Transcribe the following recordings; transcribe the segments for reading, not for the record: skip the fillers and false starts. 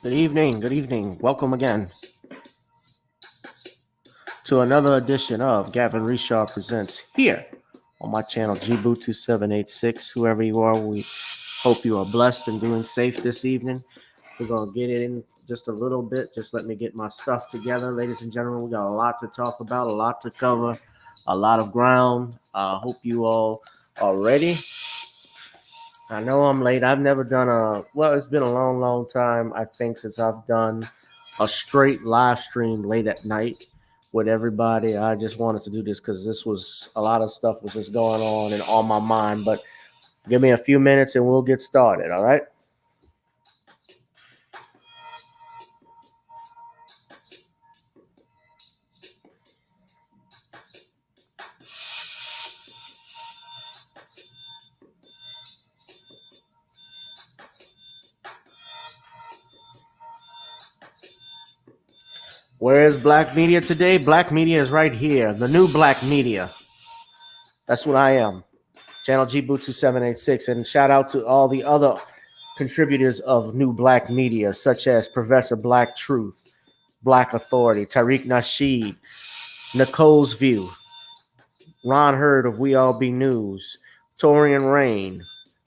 Good evening. Good evening. Welcome again to another edition of Gavin Richard Presents here on my channel GBoo2786. Whoever you are, we hope you are blessed and doing safe this evening. We're going to get it in just a little bit. Just let me get my stuff together. Ladies and gentlemen, we got a lot to talk about, a lot to cover, a lot of ground. I hope you all are ready. I know I'm late. I've never done it's been a long, long time, I think, since I've done a straight live stream late at night with everybody. I just wanted to do this because a lot of stuff was just going on and on my mind. But give me a few minutes and we'll get started, all right? Where is Black Media today? Black Media is right here. The new Black Media. That's what I am. Channel GBoo2786. And shout out to all the other contributors of New Black Media, such as Professor Black Truth, Black Authority, Tariq Nasheed, Nicole's View, Ron Hurd of We All Be News, Torian Rain,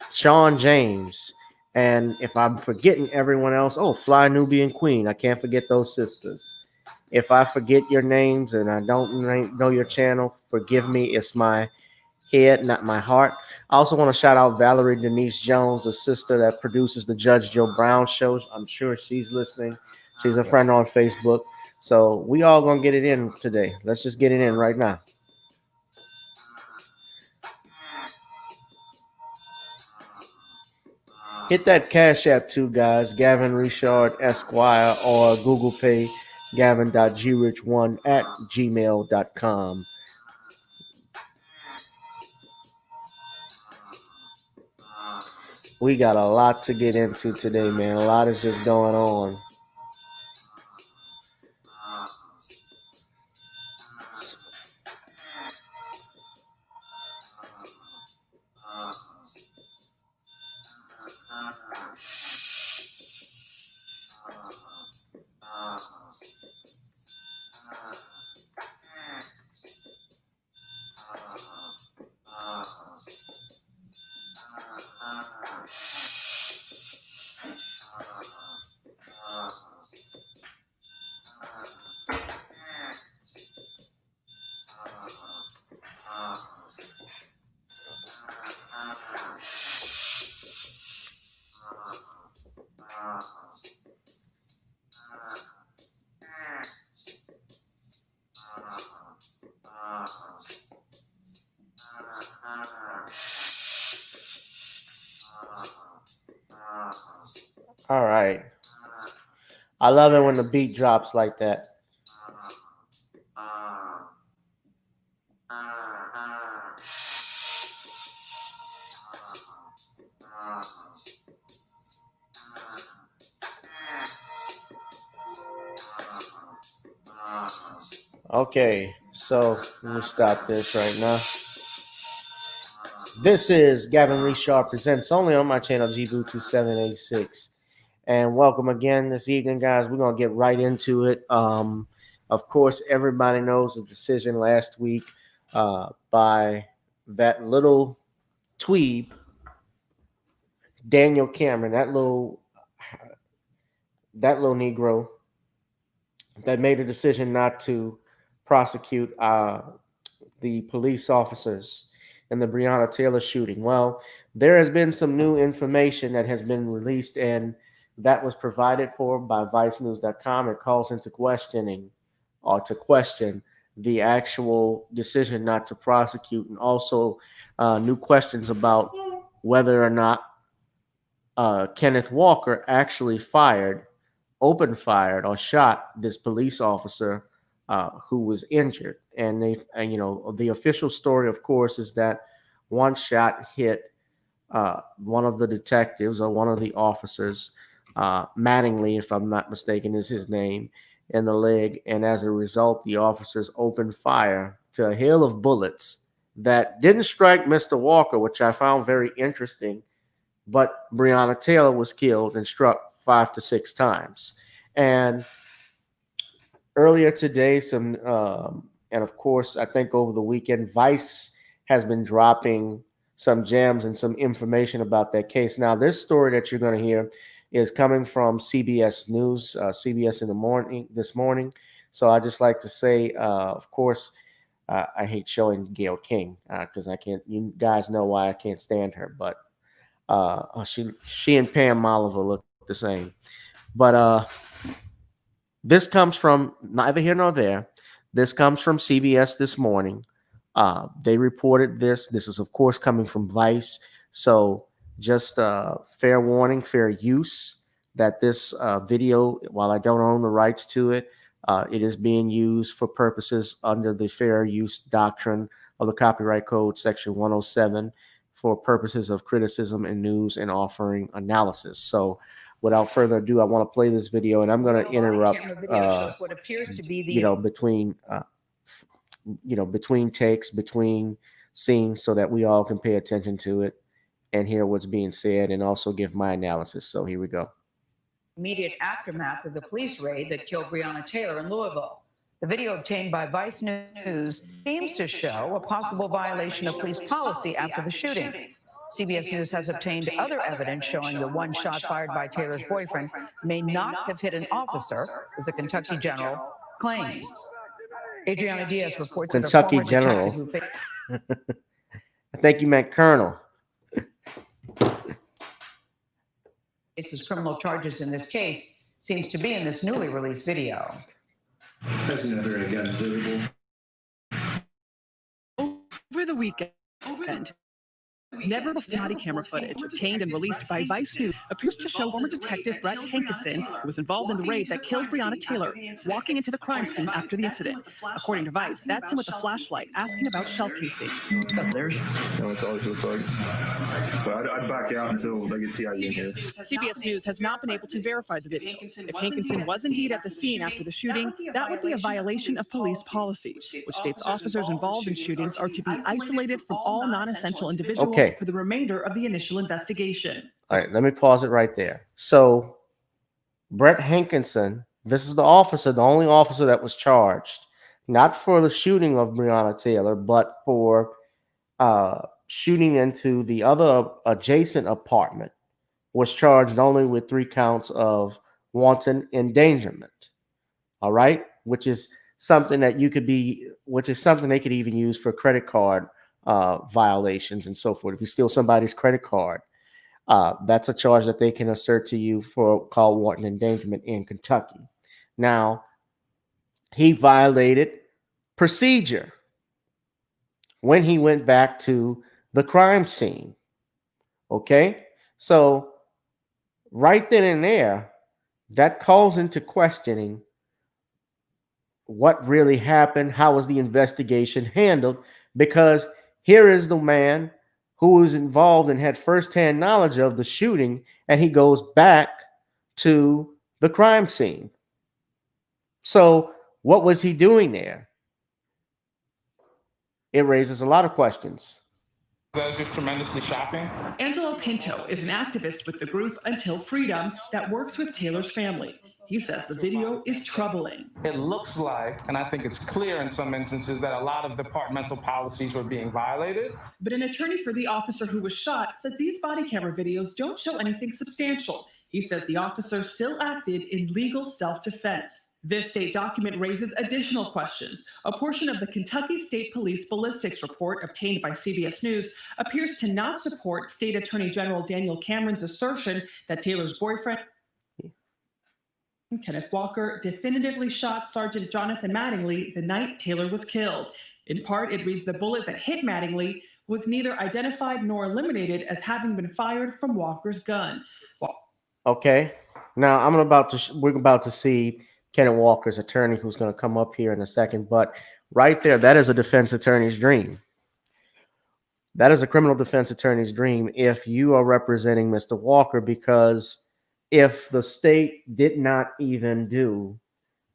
Sean James, and if I'm forgetting everyone else, Fly Nubian Queen. I can't forget those sisters. If I forget your names and I don't know your channel, forgive me. It's my head, not my heart. I also want to shout out Valerie Denise Jones, the sister that produces the Judge Joe Brown show. I'm sure she's listening. She's a friend on Facebook. So we all gonna get it in today. Let's just get it in right now. Hit that Cash App too, guys. Gavin Richard Esquire or Google Pay Gavin.grich1 at gmail.com. We got a lot to get into today, man. A lot is just going on. All right. I love it when the beat drops like that. Okay, so let me stop this right now. This is Gavin Richard Presents only on my channel GBoo2786. And welcome again this evening, guys. We're going to get right into it. Of course, everybody knows the decision last week by that little tweeb, Daniel Cameron, that little Negro that made a decision not to prosecute the police officers in the Breonna Taylor shooting. Well, there has been some new information that has been released, and that was provided for by vicenews.com. It calls into questioning or to question the actual decision not to prosecute, and also new questions about whether or not Kenneth Walker actually open fired or shot this police officer who was injured. And the official story, of course, is that one shot hit one of the detectives or one of the officers, Mattingly, if I'm not mistaken, is his name, in the leg. And as a result, the officers opened fire to a hail of bullets that didn't strike Mr. Walker, which I found very interesting. But Breonna Taylor was killed and struck 5 to 6 times. And earlier today, and of course, I think over the weekend, Vice has been dropping some gems and some information about that case. Now, this story that you're going to hear is coming from CBS News, CBS in the morning this morning. So I just like to say, of course, I hate showing Gayle King because I can't. You guys know why I can't stand her, but she and Pam Oliver look the same. But this comes from neither here nor there. This comes from CBS this morning. They reported this. This is, of course, coming from Vice. So just fair warning, fair use that this video, while I don't own the rights to it, it is being used for purposes under the fair use doctrine of the Copyright Code, Section 107, for purposes of criticism and news and offering analysis. So without further ado, I want to play this video, and I'm going to interrupt, what appears to be between takes, between scenes, so that we all can pay attention to it and hear what's being said and also give my analysis. So here we go. Immediate aftermath of the police raid that killed Breonna Taylor in Louisville. The video obtained by Vice News seems to show a possible violation of police policy after the shooting. CBS News has obtained other evidence showing the one shot fired by Taylor's boyfriend may not have hit an officer, as a Kentucky general claims. Adriana Diaz reports Kentucky general. I think you meant colonel. Faces criminal charges in this case seems to be in this newly released video. Never again visible. Over the weekend, never before body camera footage obtained and released by Vice News appears to show former detective Brett Hankinson, who was involved in the raid that killed Breonna Taylor, walking into the crime scene after the incident. According to Vice, that's him with a flashlight asking about shell casing. No, it's always looks like. So I'd back out until they get TIE in here. CBS News has not been able to verify the video. If Hankinson was indeed at the scene after the shooting, that would be a violation of police policy, which states officers involved in shootings are to be isolated from all non-essential individuals for the remainder of the initial investigation. All right, let me pause it right there. So Brett Hankinson, this is the officer, the only officer that was charged, not for the shooting of Breonna Taylor, but for shooting into the other adjacent apartment, was charged only with 3 counts of wanton endangerment. All right, which is something that they could even use for credit card violations and so forth. If you steal somebody's credit card, that's a charge that they can assert to you for called wanton endangerment in Kentucky. Now, he violated procedure when he went back to the crime scene. Okay, so right then and there, that calls into questioning what really happened, how was the investigation handled, because here is the man who was involved and had firsthand knowledge of the shooting, and he goes back to the crime scene. So what was he doing there? It raises a lot of questions. That was just tremendously shocking. Angelo Pinto is an activist with the group Until Freedom that works with Taylor's family. He says the video is troubling. It looks like, and I think it's clear in some instances, that a lot of departmental policies were being violated. But an attorney for the officer who was shot says these body camera videos don't show anything substantial. He says the officer still acted in legal self-defense. This state document raises additional questions. A portion of the Kentucky State Police ballistics report obtained by CBS News appears to not support State Attorney General Daniel Cameron's assertion that Taylor's boyfriend, Kenneth Walker, definitively shot Sergeant Jonathan Mattingly the night Taylor was killed. In part, it reads the bullet that hit Mattingly was neither identified nor eliminated as having been fired from Walker's gun. Okay, now we're about to see Kenneth Walker's attorney, who's going to come up here in a second. But right there, that is a defense attorney's dream. That is a criminal defense attorney's dream if you are representing Mr. Walker, because if the state did not even do,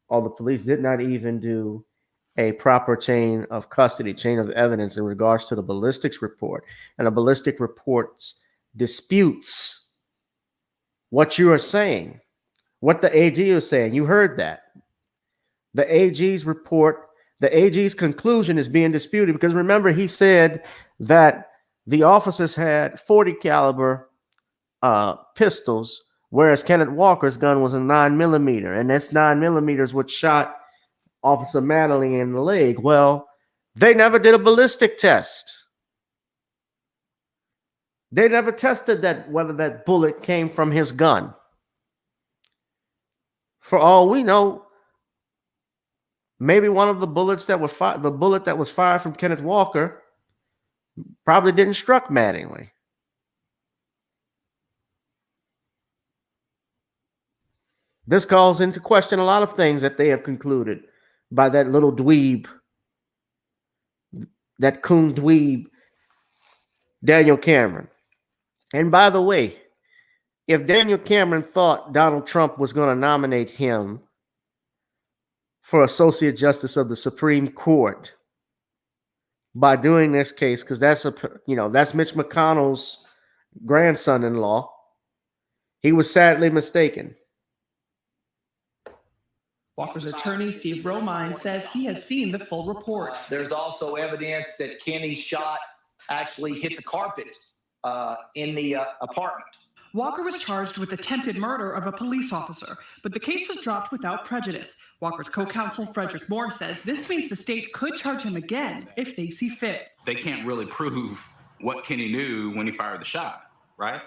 or the police did not even do a proper chain of custody, chain of evidence in regards to the ballistics report, and the ballistic reports disputes what you are saying, what the AG is saying. You heard that. The AG's report, the AG's conclusion is being disputed because remember, he said that the officers had 40 caliber pistols, whereas Kenneth Walker's gun was a 9mm, and that's 9mm is what shot Officer Manley in the leg. Well, they never did a ballistic test. They never tested that whether that bullet came from his gun. For all we know, maybe one of the bullets that was fired, the bullet that was fired from Kenneth Walker, probably didn't struck Mattingly. This calls into question a lot of things that they have concluded by that little dweeb, that coon dweeb, Daniel Cameron. And by the way, if Daniel Cameron thought Donald Trump was going to nominate him for Associate Justice of the Supreme Court by doing this case, because that's that's Mitch McConnell's grandson-in-law, he was sadly mistaken. Walker's attorney, Steve Romine, says he has seen the full report. There's also evidence that Kenny's shot actually hit the carpet in the apartment. Walker was charged with attempted murder of a police officer, but the case was dropped without prejudice. Walker's co-counsel Frederick Moore says this means the state could charge him again if they see fit. They can't really prove what Kenny knew when he fired the shot, right?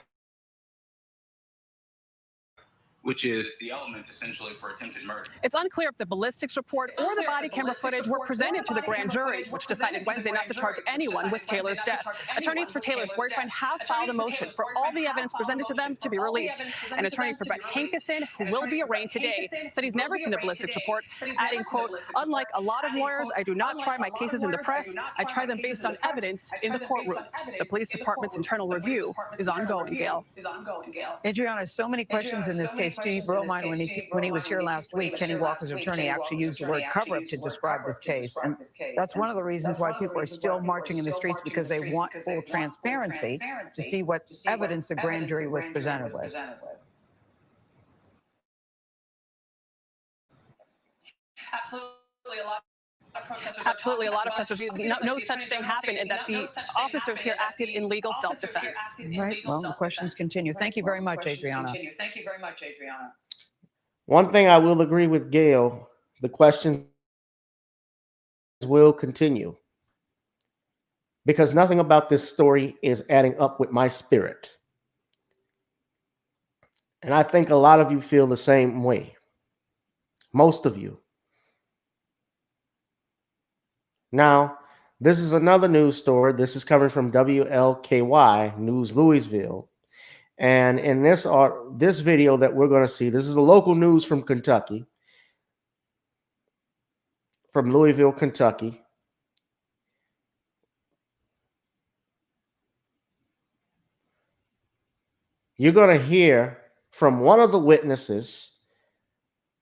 Which is the element essentially for attempted murder. It's unclear if the ballistics report or the body camera footage were presented to the grand jury, which decided Wednesday not to charge anyone with Taylor's death. Attorneys for Taylor's boyfriend have filed a motion for all the evidence presented to them to be released. An attorney for Brett Hankison, who will be arraigned today, said he's never seen a ballistics report, adding, quote, "Unlike a lot of lawyers, I do not try my cases in the press. I try them based on evidence in the courtroom." The police department's internal review is ongoing, Gail. Adriana, so many questions in this case. Steve Romine, when he was here last week, Kenny Walker's attorney actually used the word cover-up to describe this case. And that's one of the reasons why people are still marching in the streets, because they want full transparency to see what evidence the grand jury was presented with. Absolutely, a lot of protesters. No such thing happened, and that the officers here acted in legal self-defense. Right. Well, the questions continue. Thank you very much, Adriana. One thing I will agree with Gail, the questions will continue because nothing about this story is adding up with my spirit. And I think a lot of you feel the same way. Most of you. Now, this is another news story. This is coming from WLKY News Louisville. And in this video that we're going to see, this is a local news from Kentucky, from Louisville, Kentucky. You're going to hear from one of the witnesses,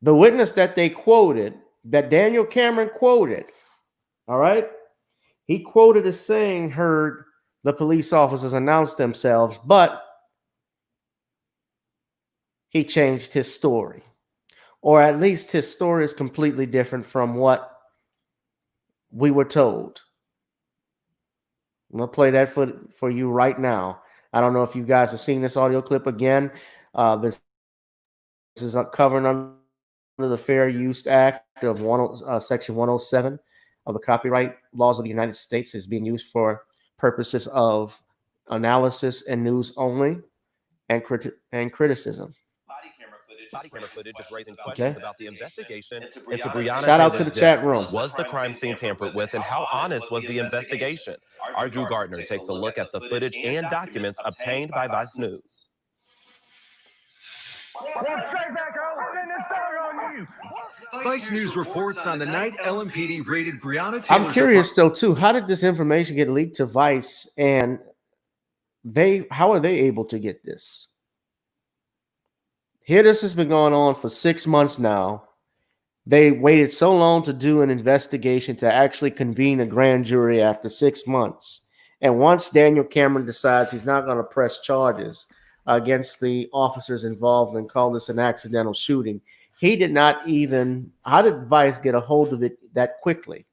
the witness that they quoted, that Daniel Cameron quoted. All right. He quoted as saying, heard the police officers announce themselves, but he changed his story, or at least his story is completely different from what we were told. I'm going to play that for you right now. I don't know if you guys have seen this audio clip again. This is covered under the Fair Use Act of Section 107 of the Copyright Laws of the United States. Is being used for purposes of analysis and news only, and criticism. Body camera footage is raising questions about the investigation into Breonna Shout out to Taylor's the death. chat room. Was the crime scene tampered with, and how honest was the investigation? Our Drew Gardner takes a look at the footage and documents obtained by Vice News. Vice News reports on the night LMPD raided Breonna Taylor. I'm curious though too, how did this information get leaked to Vice, and how are they able to get this? Here, this has been going on for 6 months now. They waited so long to do an investigation to actually convene a grand jury after 6 months. And once Daniel Cameron decides he's not going to press charges against the officers involved and called this an accidental shooting. He did not even, how did Vice get a hold of it that quickly?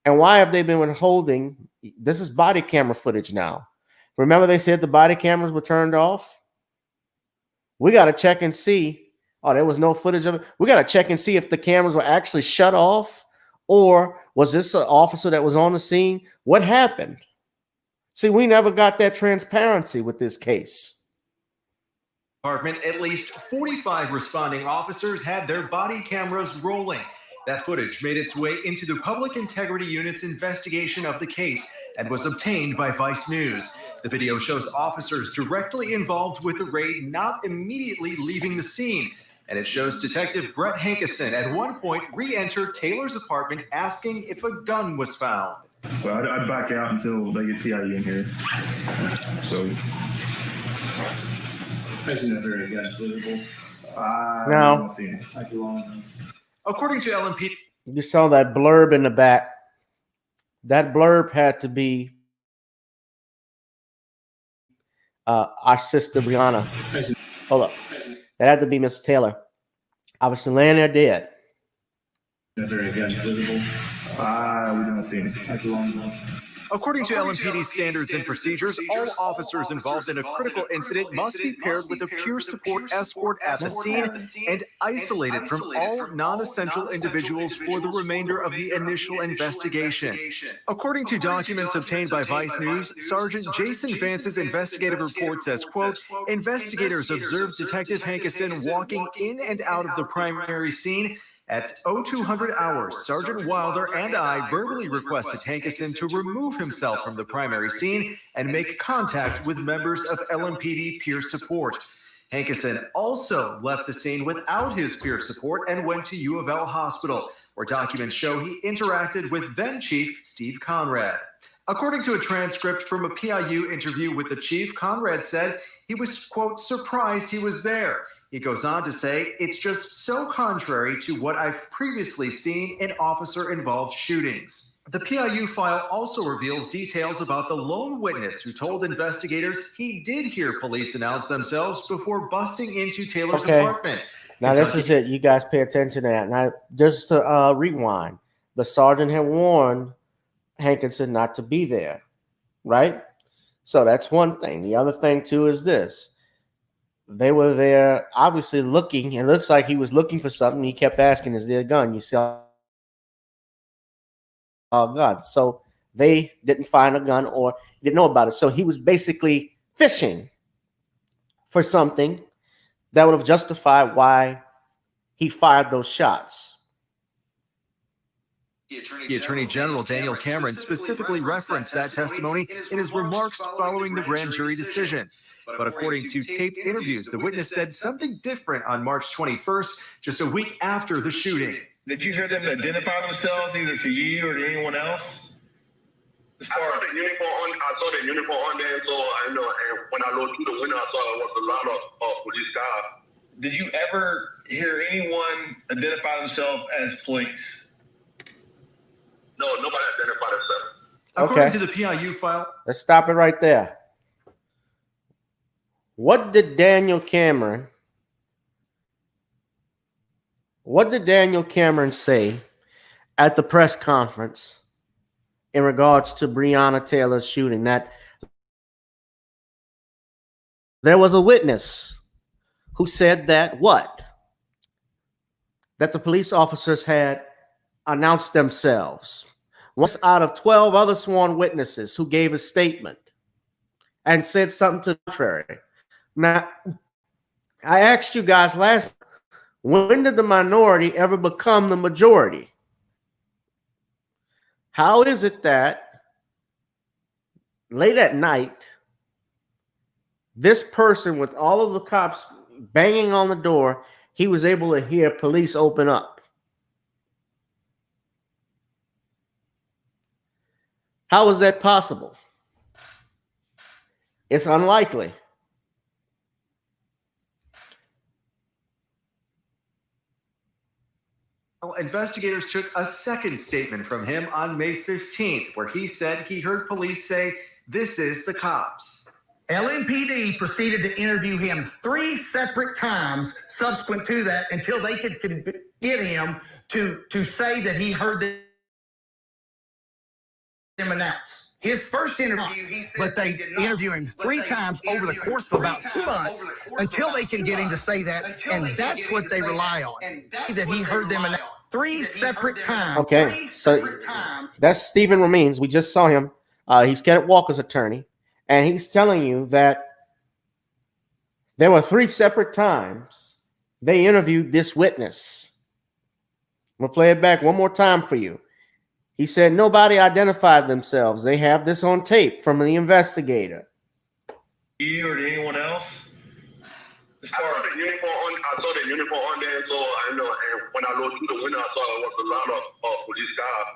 And why have they been withholding? This is body camera footage now. Remember they said the body cameras were turned off? We got to check and see. Oh, there was no footage of it. We got to check and see if the cameras were actually shut off, or was this an officer that was on the scene? What happened? See, we never got that transparency with this case. Department, at least 45 responding officers had their body cameras rolling. That footage made its way into the Public Integrity Unit's investigation of the case and was obtained by Vice News. The video shows officers directly involved with the raid not immediately leaving the scene. And it shows Detective Brett Hankison at one point re-enter Taylor's apartment asking if a gun was found. So I'd back out until they get PIU in here. So. Isn't that very visible? No. According to LMPD, you saw that blurb in the back. That blurb had to be our sister Breonna. Hold up. That had to be Miss Taylor. Obviously laying there dead. Very visible. We did not see anything. According to LMPD standards and procedures, all officers involved in a critical incident must be paired with a peer support escort at the scene and isolated from all non-essential individuals for the remainder of the initial investigation. According to documents obtained by Vice News, Sergeant Jason Vance's investigative report says, quote, investigators observed Detective Hankison walking in and out of the primary scene. At 0200 hours, Sergeant Wilder and I verbally requested Hankison to remove himself from the primary scene and make contact with members of LMPD peer support. Hankison also left the scene without his peer support and went to U of L Hospital, where documents show he interacted with then Chief Steve Conrad. According to a transcript from a PIU interview with the chief, Conrad said he was, quote, surprised he was there. He goes on to say, it's just so contrary to what I've previously seen in officer-involved shootings. The PIU file also reveals details about the lone witness who told investigators he did hear police announce themselves before busting into Taylor's apartment. Now, this is it. You guys pay attention to that. Now, just to rewind, the sergeant had warned Hankison not to be there, right? So that's one thing. The other thing, too, is this. They were there obviously looking. It looks like he was looking for something. He kept asking, is there a gun? You see a gun. So they didn't find a gun or didn't know about it. So he was basically fishing for something that would have justified why he fired those shots. The Attorney General Daniel Cameron specifically referenced that testimony in his remarks following the grand jury decision. But according to taped interviews, the witness said something different on March 21st, just a week after the shooting. Did you hear them identify themselves either to you or to anyone else? I saw the uniform on there, so I know. And when I looked through the window, I saw it was a lot of police guys. Did you ever hear anyone identify themselves as police? No, nobody identified themselves. According to the PIU file. Let's stop it right there. What did Daniel Cameron say at the press conference in regards to Breonna Taylor's shooting? That there was a witness who said that what? That the police officers had announced themselves. One out of 12 other sworn witnesses who gave a statement and said something to the contrary. Now, I asked you guys last, when did the minority ever become the majority? How is it that late at night, this person with all of the cops banging on the door, he was able to hear police open up? How is that possible? It's unlikely. Investigators took a second statement from him on May 15th, where he said he heard police say, "This is the cops." LMPD proceeded to interview him 3 separate times subsequent to that until they could get him to say that he heard them announce. His first interview, but they interview him 3 times over the course of about 2 months until they can get him to say that, and that's what they rely on. That he heard them announce 3 separate times. Okay, so that's Stephen Ramines. We just saw him. He's Kenneth Walker's attorney, and he's telling you that there were 3 separate times they interviewed this witness. We'll play it back one more time for you. He said nobody identified themselves. They have this on tape from the investigator. You or anyone else? I saw the uniform on there, so I know. And when I looked through the window, I saw it was a lot of police cars.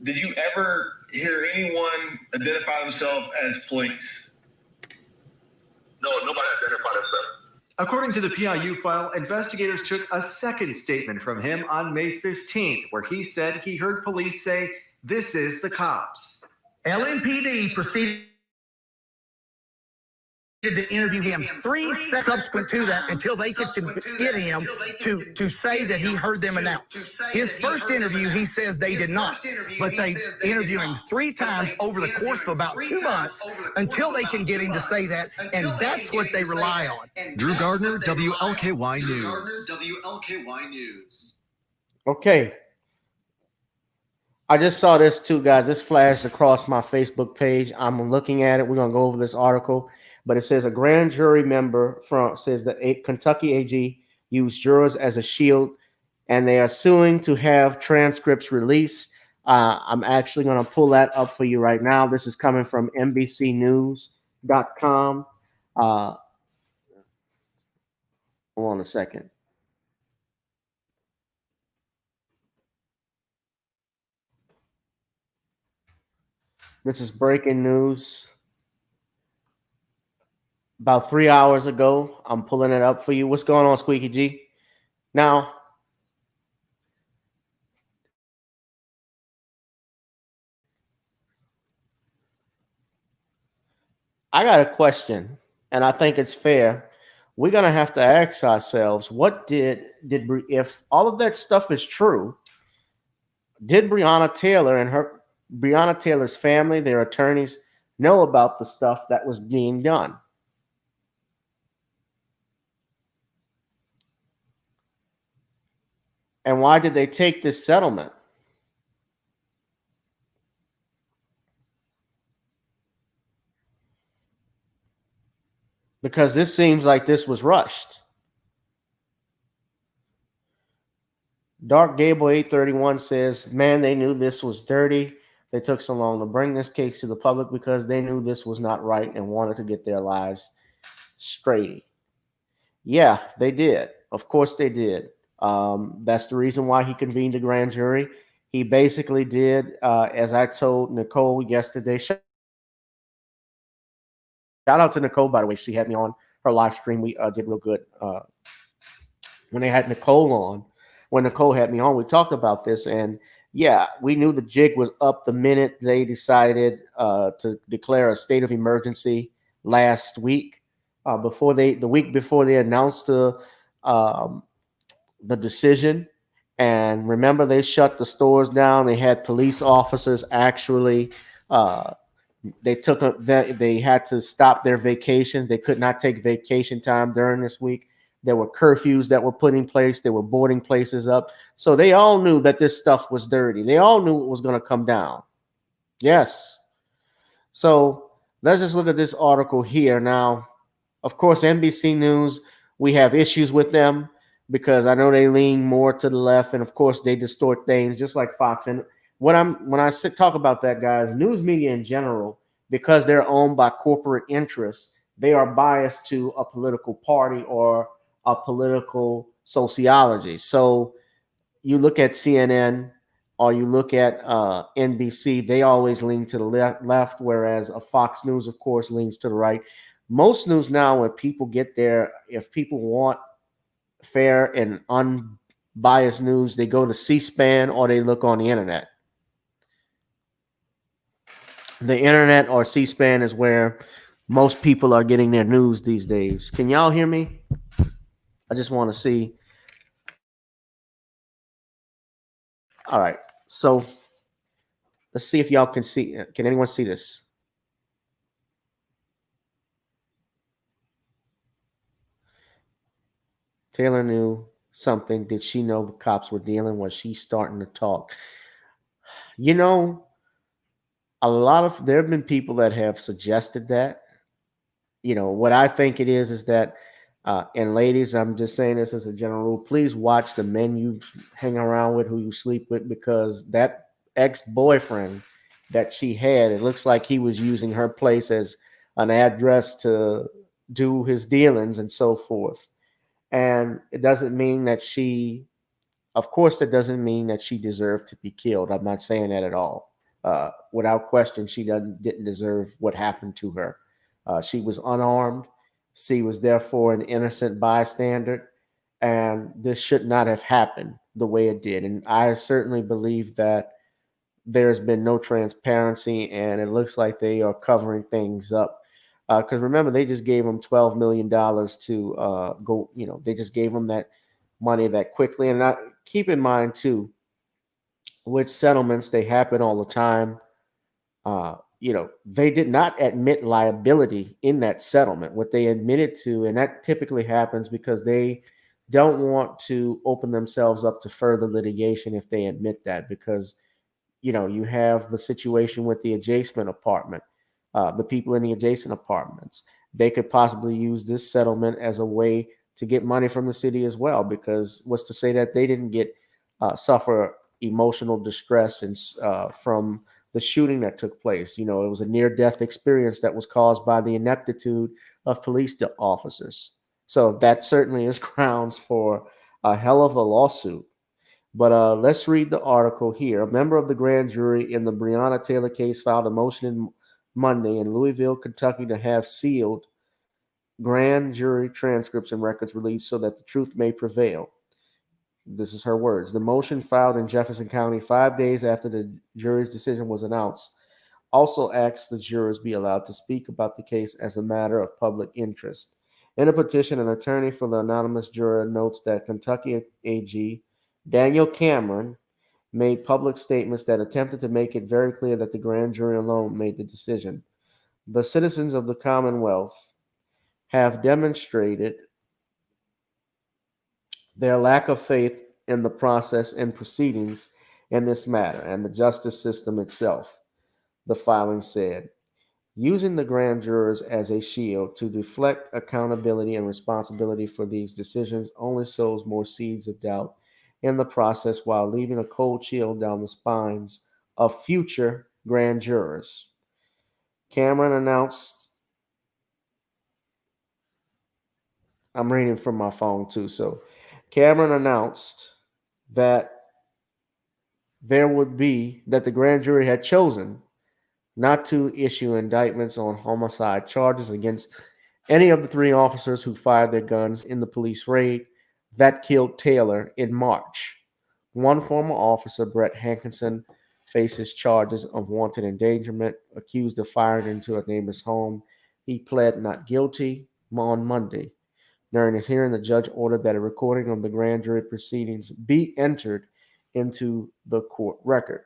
Did you ever hear anyone identify themselves as police? No, nobody identified themselves. According to the PIU file, investigators took a second statement from him on May 15th, where he said he heard police say, "This is the cops." LMPD proceeded to interview him 3 subsequent to that until they could get him to say that he heard them announce. His first interview, he says they did not, but they interview him 3 times over the course of about 2 months until they can get him to say that, and that's what they rely on. Drew Gardner, WLKY News. Okay. I just saw this too, guys. This flashed across my Facebook page. I'm looking at it. We're going to go over this article. But it says a grand jury member says that a Kentucky AG used jurors as a shield, and they are suing to have transcripts released. I'm actually going to pull that up for you right now. This is coming from NBCnews.com. Hold on a second. This is breaking news. About 3 hours ago, I'm pulling it up for you. What's going on, Squeaky G? Now, I got a question, and I think it's fair. We're gonna have to ask ourselves, what if all of that stuff is true? Did Breonna Taylor's family, their attorneys, know about the stuff that was being done? And why did they take this settlement? Because this seems like this was rushed. Dark Gable 831 says, man, they knew this was dirty. They took so long to bring this case to the public because they knew this was not right and wanted to get their lives straight. Yeah, they did. Of course they did. That's the reason why he convened a grand jury. He basically did, as I told Nicole yesterday. Shout out to Nicole, by the way. She had me on her live stream. We did real good. When they had Nicole on, when Nicole had me on, we talked about this. And yeah, we knew the jig was up the minute they decided to declare a state of emergency last week. The week before they announced the decision. And remember, they shut the stores down. They had police officers actually. They had to stop their vacation. They could not take vacation time during this week. There were curfews that were put in place. There were boarding places up. So they all knew that this stuff was dirty. They all knew it was going to come down. Yes. So let's just look at this article here. Now, of course, NBC News, we have issues with them because I know they lean more to the left. And of course, they distort things just like Fox. And when I talk about that, guys, news media in general, because they're owned by corporate interests, they are biased to a political party or a political sociology. So you look at CNN or you look at NBC, they always lean to the left, whereas a Fox News, of course, leans to the right. Most news now, when people get there, if people want fair and unbiased news, they go to C-SPAN or they look on the internet. The internet or C-SPAN is where most people are getting their news these days. Can y'all hear me? I just want to see. All right. So let's see if y'all can see. Can anyone see this? Taylor knew something. Did she know the cops were dealing? Was she starting to talk? You know, there have been people that have suggested that. What I think it is that, and ladies, I'm just saying this as a general rule, please watch the men you hang around with, who you sleep with, because that ex-boyfriend that she had, it looks like he was using her place as an address to do his dealings and so forth. And it doesn't mean that of course, that doesn't mean that she deserved to be killed. I'm not saying that at all. Without question, she didn't deserve what happened to her. She was unarmed. She was therefore an innocent bystander. And this should not have happened the way it did. And I certainly believe that there's been no transparency, and it looks like they are covering things up. Because remember, they just gave them $12 million to go, they just gave them that money that quickly. And keep in mind, too, with settlements, they happen all the time. They did not admit liability in that settlement. What they admitted to, and that typically happens because they don't want to open themselves up to further litigation if they admit that, because you have the situation with the adjacent apartment, the people in the adjacent apartments. They could possibly use this settlement as a way to get money from the city as well, because what's to say that they didn't suffer emotional distress and from the shooting that took place. It was a near-death experience that was caused by the ineptitude of police officers. So that certainly is grounds for a hell of a lawsuit. But let's read the article here. A member of the grand jury in the Breonna Taylor case filed a motion Monday in Louisville, Kentucky, to have sealed grand jury transcripts and records released so that the truth may prevail. This is her words. The motion, filed in Jefferson County 5 days after the jury's decision was announced, also asks the jurors be allowed to speak about the case as a matter of public interest. In a petition, an attorney for the anonymous juror notes that Kentucky AG Daniel Cameron made public statements that attempted to make it very clear that the grand jury alone made the decision. The citizens of the Commonwealth have demonstrated their lack of faith in the process and proceedings in this matter and the justice system itself, the filing said. Using the grand jurors as a shield to deflect accountability and responsibility for these decisions only sows more seeds of doubt in the process, while leaving a cold chill down the spines of future grand jurors. Cameron announced, I'm reading from my phone too, so Cameron announced that the grand jury had chosen not to issue indictments on homicide charges against any of the 3 officers who fired their guns in the police raid that killed Taylor in March. One former officer, Brett Hankinson, faces charges of wanton endangerment, accused of firing into a neighbor's home. He pled not guilty on Monday. During his hearing, the judge ordered that a recording of the grand jury proceedings be entered into the court record.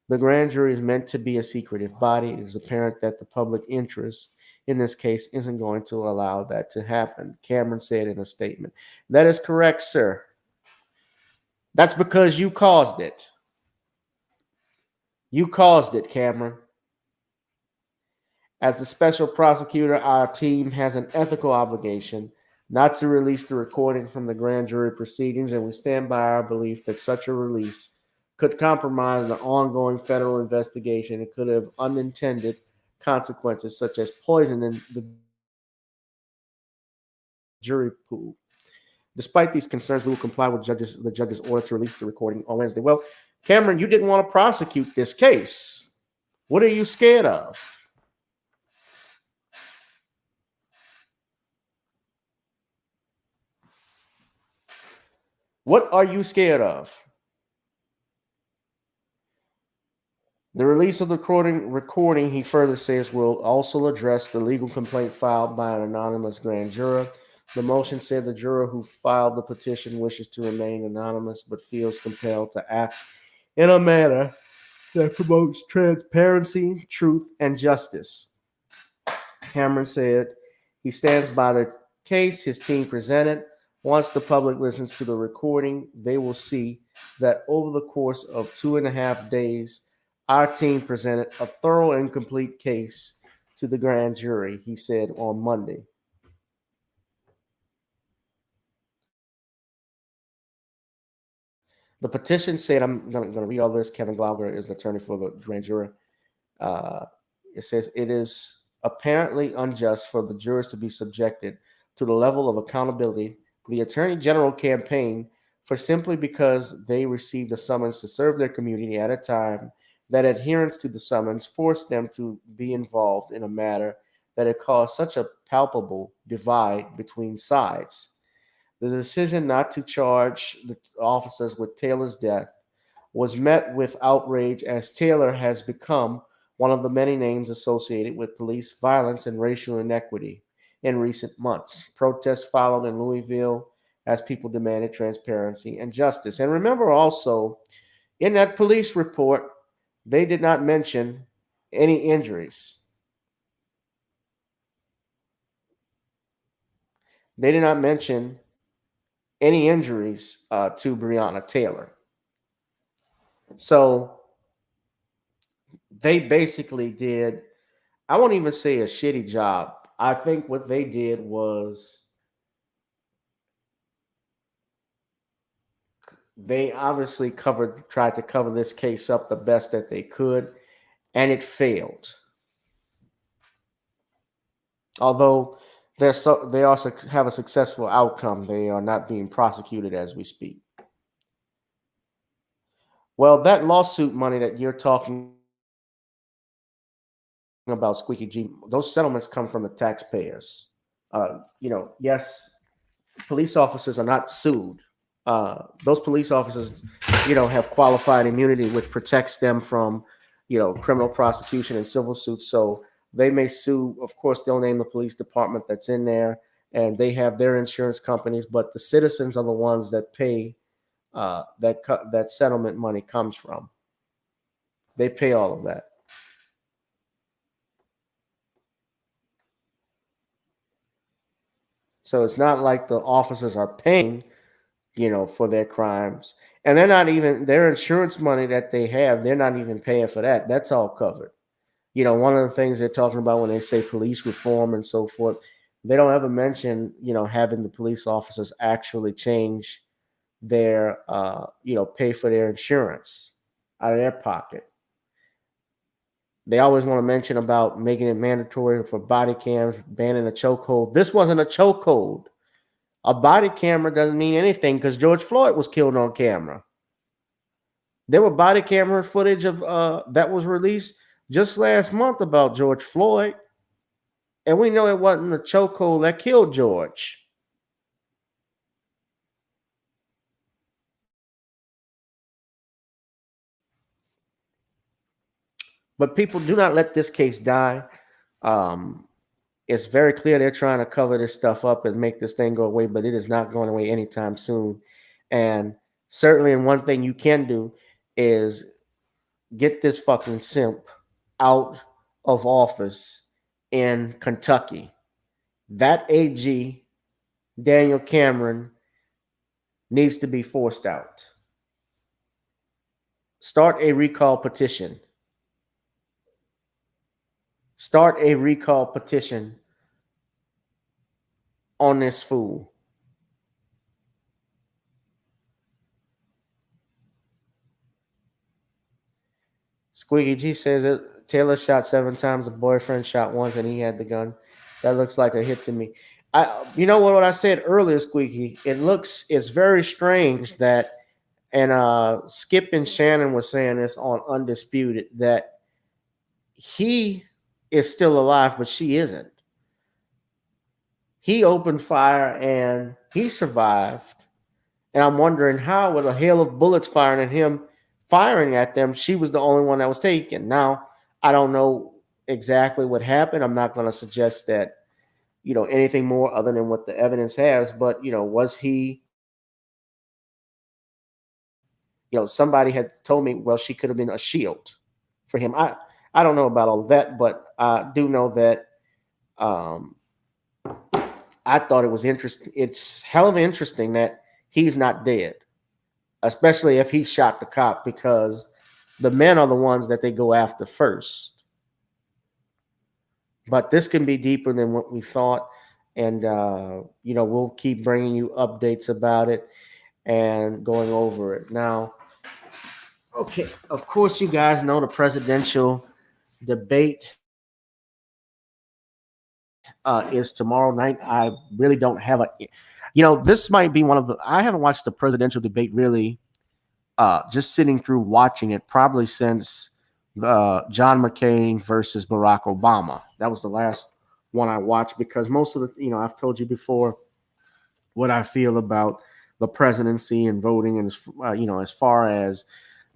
The grand jury is meant to be a secretive body. It is apparent that the public interest in this case isn't going to allow that to happen, Cameron said in a statement. That is correct, sir. That's because you caused it. You caused it, Cameron. As the special prosecutor, our team has an ethical obligation not to release the recording from the grand jury proceedings, and we stand by our belief that such a release could compromise the ongoing federal investigation. It could have unintended consequences, such as poisoning the jury pool. Despite these concerns, we will comply with the judge's order to release the recording on Wednesday. Well, Cameron, you didn't want to prosecute this case. What are you scared of? What are you scared of? The release of the recording, he further says, will also address the legal complaint filed by an anonymous grand juror. The motion said the juror who filed the petition wishes to remain anonymous but feels compelled to act in a manner that promotes transparency, truth, and justice. Cameron said he stands by the case his team presented. Once the public listens to the recording, they will see that over the course of 2.5 days, our team presented a thorough and complete case to the grand jury, he said on Monday. The petition said, I'm going to read all this. Kevin Glauber is an attorney for the grand jury. It says, it is apparently unjust for the jurors to be subjected to the level of accountability the Attorney General campaign for simply because they received a summons to serve their community at a time that adherence to the summons forced them to be involved in a matter that had caused such a palpable divide between sides. The decision not to charge the officers with Taylor's death was met with outrage as Taylor has become one of the many names associated with police violence and racial inequity in recent months. Protests followed in Louisville as people demanded transparency and justice. And remember also, in that police report, they did not mention any injuries. They did not mention any injuries to Breonna Taylor. So they basically did, I won't even say a shitty job. I think what they did was they obviously tried to cover this case up the best that they could, and it failed. Although they also have a successful outcome, they are not being prosecuted as we speak. Well, that lawsuit money that you're talking about, Squeaky G, those settlements come from the taxpayers. Yes, police officers are not sued. Those police officers, have qualified immunity, which protects them from, criminal prosecution and civil suits. So they may sue. Of course, they'll name the police department that's in there, and they have their insurance companies. But the citizens are the ones that pay that settlement money comes from. They pay all of that. So it's not like the officers are paying, for their crimes. And they're not even, their insurance money that they have, they're not even paying for that. That's all covered. One of the things they're talking about when they say police reform and so forth, they don't ever mention, having the police officers actually change their, pay for their insurance out of their pocket. They always want to mention about making it mandatory for body cams, banning a chokehold. This wasn't a chokehold. A body camera doesn't mean anything because George Floyd was killed on camera. There were body camera footage of that was released just last month about George Floyd. And we know it wasn't the chokehold that killed George. But people do not let this case die. It's very clear they're trying to cover this stuff up and make this thing go away, but it is not going away anytime soon. And certainly, and one thing you can do is get this fucking simp out of office in Kentucky. That AG, Daniel Cameron, needs to be forced out. Start a recall petition. Start a recall petition on this fool. Squeaky G says that Taylor shot 7 times, the boyfriend shot once, and he had the gun. That looks like a hit to me. You know what I said earlier, Squeaky? It's very strange that, and Skip and Shannon were saying this on Undisputed, that he is still alive, but she isn't. He opened fire and he survived. And I'm wondering how, with a hail of bullets firing at him firing at them, she was the only one that was taken. Now, I don't know exactly what happened. I'm not going to suggest that, anything more other than what the evidence has, but, was he, somebody had told me, well, she could have been a shield for him. I don't know about all that, but I do know that um, I thought it was interesting. It's hell of interesting that he's not dead, especially if he shot the cop, because the men are the ones that they go after first. But this can be deeper than what we thought. And, we'll keep bringing you updates about it and going over it. Now, okay, of course, you guys know the presidential debate is tomorrow night. I really don't have this might be one of I haven't watched the presidential debate really, just sitting through watching it probably since John McCain versus Barack Obama. That was the last one I watched, because most of the, I've told you before what I feel about the presidency and voting, and as far as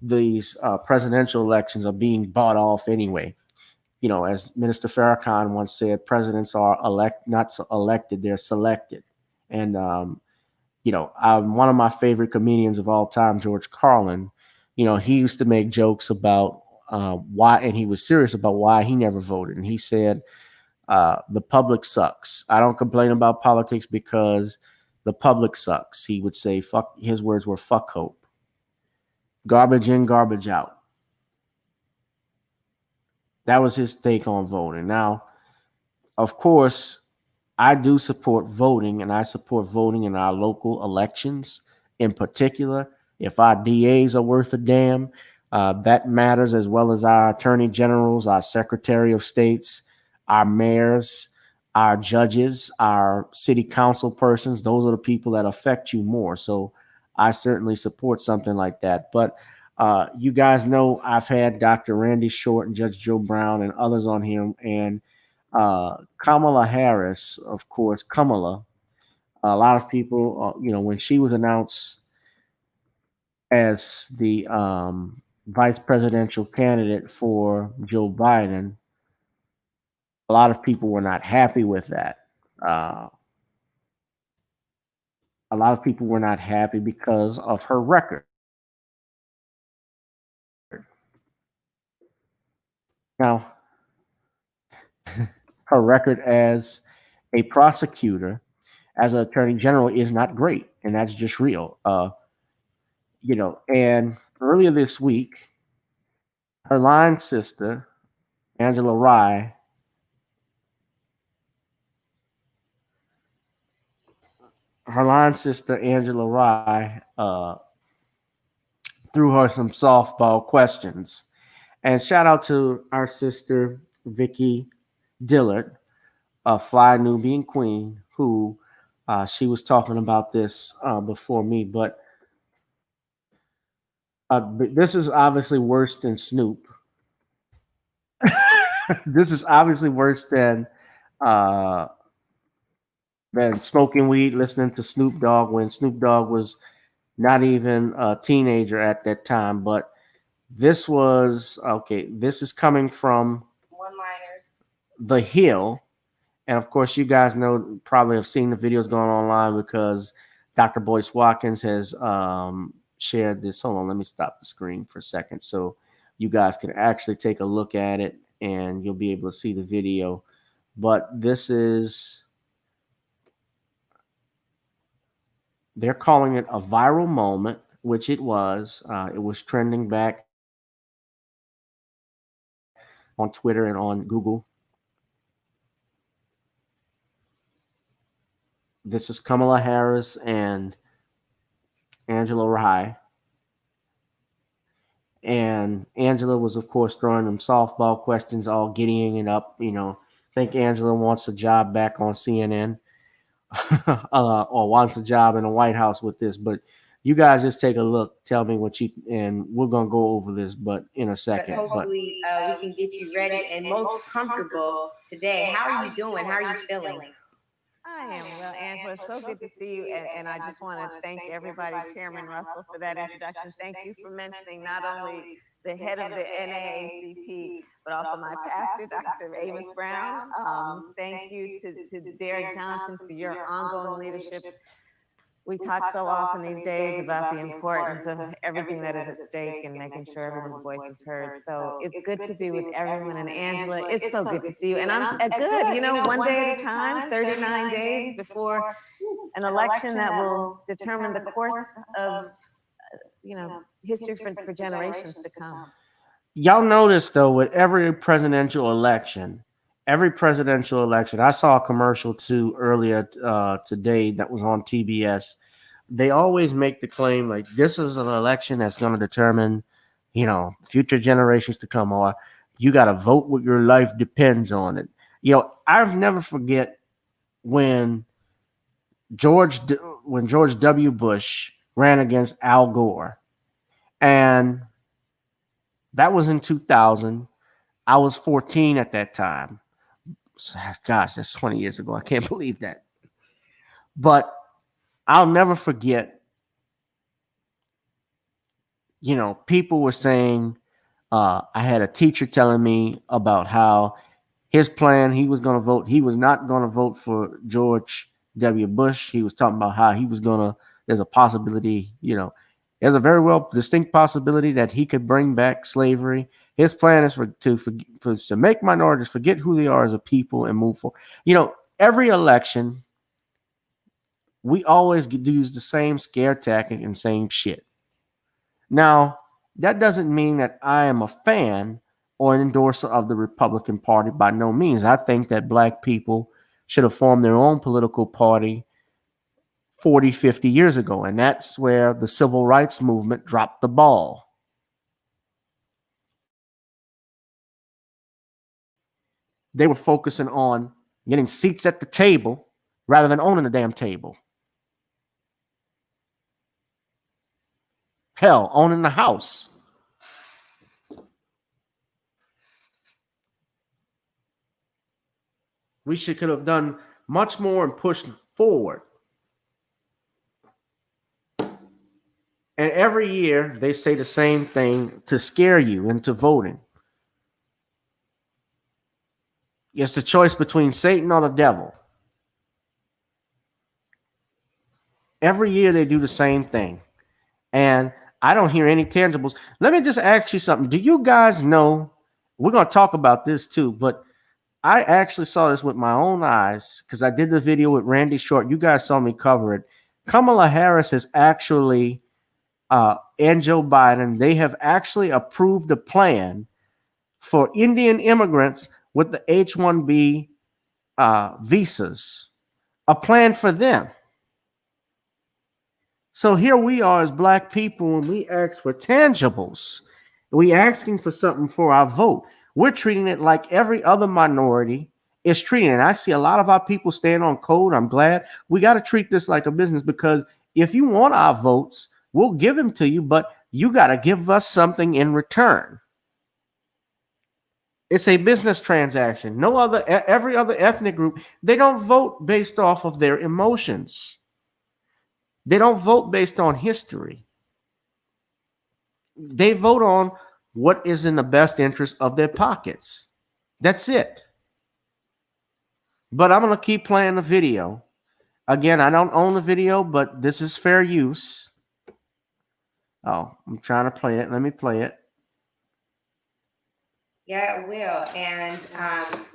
these presidential elections are being bought off anyway. As Minister Farrakhan once said, presidents are not elected, they're selected. And one of my favorite comedians of all time, George Carlin, he used to make jokes about why, and he was serious about why he never voted. And he said, the public sucks. I don't complain about politics because the public sucks. He would say, fuck, his words were, fuck hope. Garbage in, garbage out. That was his take on voting. Now, of course, I do support voting, and I support voting in our local elections in particular. If our DAs are worth a damn, that matters, as well as our attorney generals, our secretary of states, our mayors, our judges, our city council persons. Those are the people that affect you more. So I certainly support something like that. But you guys know I've had Dr. Randy Short and Judge Joe Brown and others on here, and Kamala Harris, of course, Kamala. A lot of people, when she was announced as the vice presidential candidate for Joe Biden, a lot of people were not happy with that. A lot of people were not happy because of her record. Now, her record as a prosecutor, as an attorney general, is not great, and that's just real. And earlier this week, her line sister, Angela Rye, threw her some softball questions. And shout out to our sister, Vicky Dillard, a fly Nubian queen, who she was talking about this before me. But this is obviously worse than Snoop. This is obviously worse than smoking weed, listening to Snoop Dogg when Snoop Dogg was not even a teenager at that time. But this was okay. This is coming from One-Liners, The Hill. And of course, you guys know, probably have seen the videos going online, because Dr. Boyce Watkins has shared this. Hold on, let me stop the screen for a second so you guys can actually take a look at it, and you'll be able to see the video. But this is, they're calling it a viral moment, which it was. It was trending back on Twitter and on Google. This is Kamala Harris and Angela Rye. And Angela was, of course, throwing them softball questions, all giddying it up. I think Angela wants a job back on CNN or wants a job in the White House with this. But you guys just take a look. Tell me what and we're going to go over this, but in a second. Hopefully, we can get you ready and most comfortable today. How are you doing? How are you feeling? I am well, Angela. It's so good to see you. And I just want to thank everybody, Chairman Russell, for that introduction. Thank you for mentioning not only the head of the NAACP, but also my pastor, Dr. Amos Brown. Thank you to Derek Johnson for your ongoing leadership. We talk so often these days about the importance of everything that is at stake and making sure everyone's voice is heard. So it's good to be with everyone. And Angela, it's so good to see you. And I'm good, you know, one day at a time, 39 days before an election that will determine the course of, you know, history for generations to come. Y'all notice though, with every presidential election, I saw a commercial too earlier today that was on TBS. They always make the claim like this is an election that's going to determine, you know, future generations to come, or you got to vote what your life depends on it. You know, I've never forget when George W. Bush ran against Al Gore, and that was in 2000. I was 14 at that time. Gosh, that's 20 years ago. I can't believe that. But I'll never forget, you know, people were saying, I had a teacher telling me about how his plan, he was going to vote. He was not going to vote for George W. Bush. He was talking about how he was going to, there's a possibility, you know, there's a very well distinct possibility that he could bring back slavery. His plan is to make minorities forget who they are as a people and move forward. You know, every election, we always use the same scare tactic and same shit. Now, that doesn't mean that I am a fan or an endorser of the Republican Party. By no means. I think that black people should have formed their own political party 40, 50 years ago. And that's where the civil rights movement dropped the ball. They were focusing on getting seats at the table rather than owning the damn table. Hell, owning the house. We could have done much more and pushed forward. And every year they say the same thing to scare you into voting. It's the choice between Satan or the devil. Every year they do the same thing. And I don't hear any tangibles. Let me just ask you something. Do you guys know, we're going to talk about this too, but I actually saw this with my own eyes because I did the video with Randy Short. You guys saw me cover it. Kamala Harris has actually, and Joe Biden, they have actually approved a plan for Indian immigrants with the H-1B visas, a plan for them. So here we are as black people, and we ask for tangibles. We asking for something for our vote. We're treating it like every other minority is treating it. And I see a lot of our people staying on code. I'm glad. We got to treat this like a business, because if you want our votes, we'll give them to you, but you got to give us something in return. It's a business transaction. Every other ethnic group, they don't vote based off of their emotions. They don't vote based on history. They vote on what is in the best interest of their pockets. That's it. But I'm going to keep playing the video. Again, I don't own the video, but this is fair use. Oh, I'm trying to play it. Let me play it. Yeah, it will. And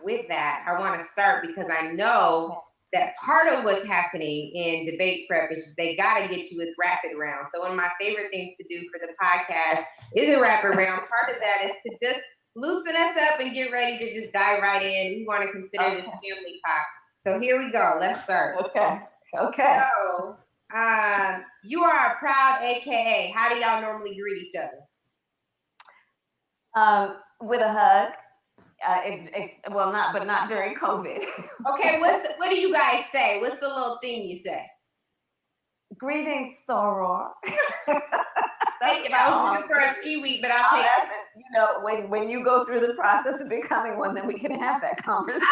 with that, I want to start because I know that part of what's happening in debate prep is they got to get you with rapid round. So one of my favorite things to do for the podcast is a rapid round. Part of that is to just loosen us up and get ready to just dive right in. We want to consider this family talk. So here we go. Let's start. Okay. So you are a proud AKA. How do y'all normally greet each other? With a hug. Not during COVID. Okay, what do you guys say? What's the little thing you say? Greetings, soror. Thank you. I was looking for a ski week, but I'll take it. You know, when you go through the process of becoming one, then we can have that conversation.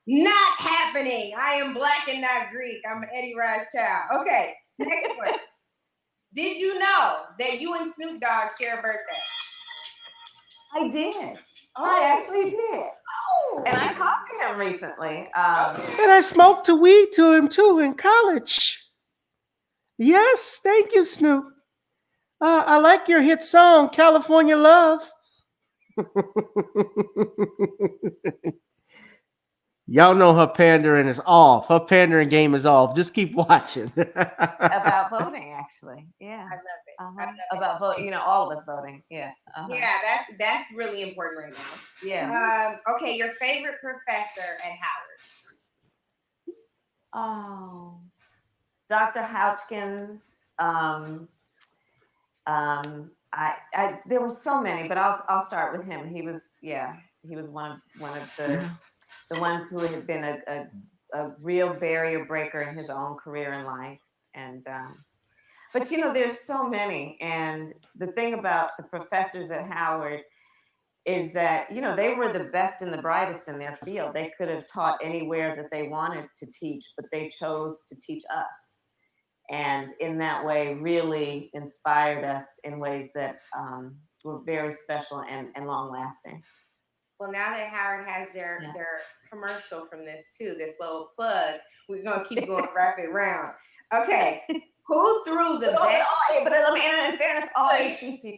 Not happening. I am black and not Greek. I'm an Eddie Rice child. Okay, next one. Did you know that you and Snoop Dogg share a birthday? I did. I actually did. And I talked to him recently. And I smoked a weed to him too in college. Yes, thank you, Snoop. I like your hit song, California Love. Y'all know her pandering is off. Her pandering game is off. Just keep watching. About voting, actually. Yeah. I love it. About voting, all of us voting. Yeah. Yeah, that's really important right now. Yeah. Okay, your favorite professor at Howard. Oh, Dr. Hotchkiss. There were so many, but I'll start with him. He was one of the ones who had been a real barrier breaker in his own career in life. And but there's so many. And the thing about the professors at Howard is that they were the best and the brightest in their field. They could have taught anywhere that they wanted to teach, but they chose to teach us. And in that way, really inspired us in ways that were very special and long lasting. Well, now that Howard has their commercial from this too, this little plug, we're gonna keep going rapid round. Okay, who threw the best? But let me, in fairness, all HBCU.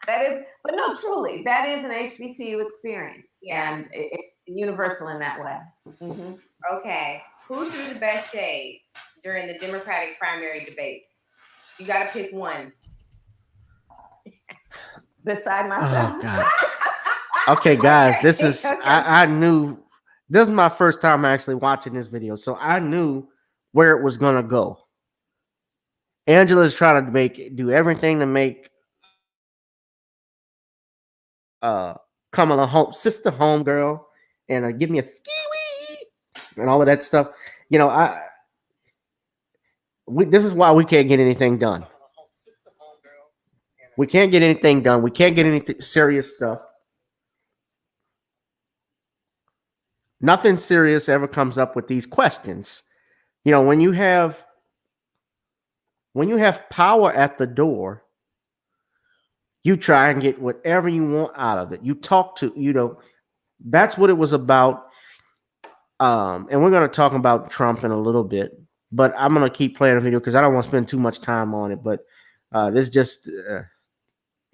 That is, but no, truly, that is an HBCU experience, and it's universal in that way. Mm-hmm. Okay, who threw the best shade during the Democratic primary debates? You got to pick one. Beside myself. Oh, God. Okay, guys, this is I knew this is my first time actually watching this video, so I knew where it was gonna go. Angela's trying to do everything to make Kamala sister homegirl and give me a ski-wee and all of that stuff. This is why we can't get anything done. We can't get anything done. We can't get anything serious stuff. Nothing serious ever comes up with these questions. When you have power at the door, you try and get whatever you want out of it. You talk to, that's what it was about. And we're going to talk about Trump in a little bit, but I'm going to keep playing the video because I don't want to spend too much time on it. But this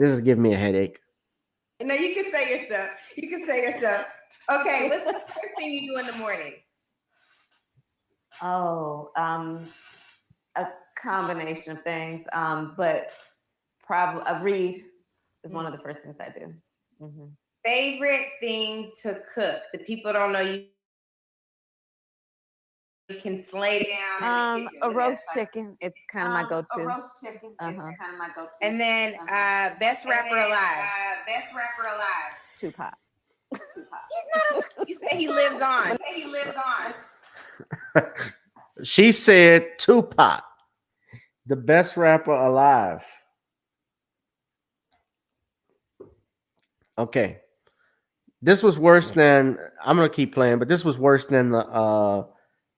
is giving me a headache. No, you can say yourself. Okay, what's the first thing you do in the morning? Oh, a combination of things, but probably a read is one of the first things I do. Mm-hmm. Favorite thing to cook? The people don't know you can slay down. A roast chicken. It's kind of my go-to. A roast chicken. And then best rapper alive. Tupac. You say he lives on. She said Tupac, the best rapper alive. Okay. This was worse than, I'm going to keep playing, but this was worse than the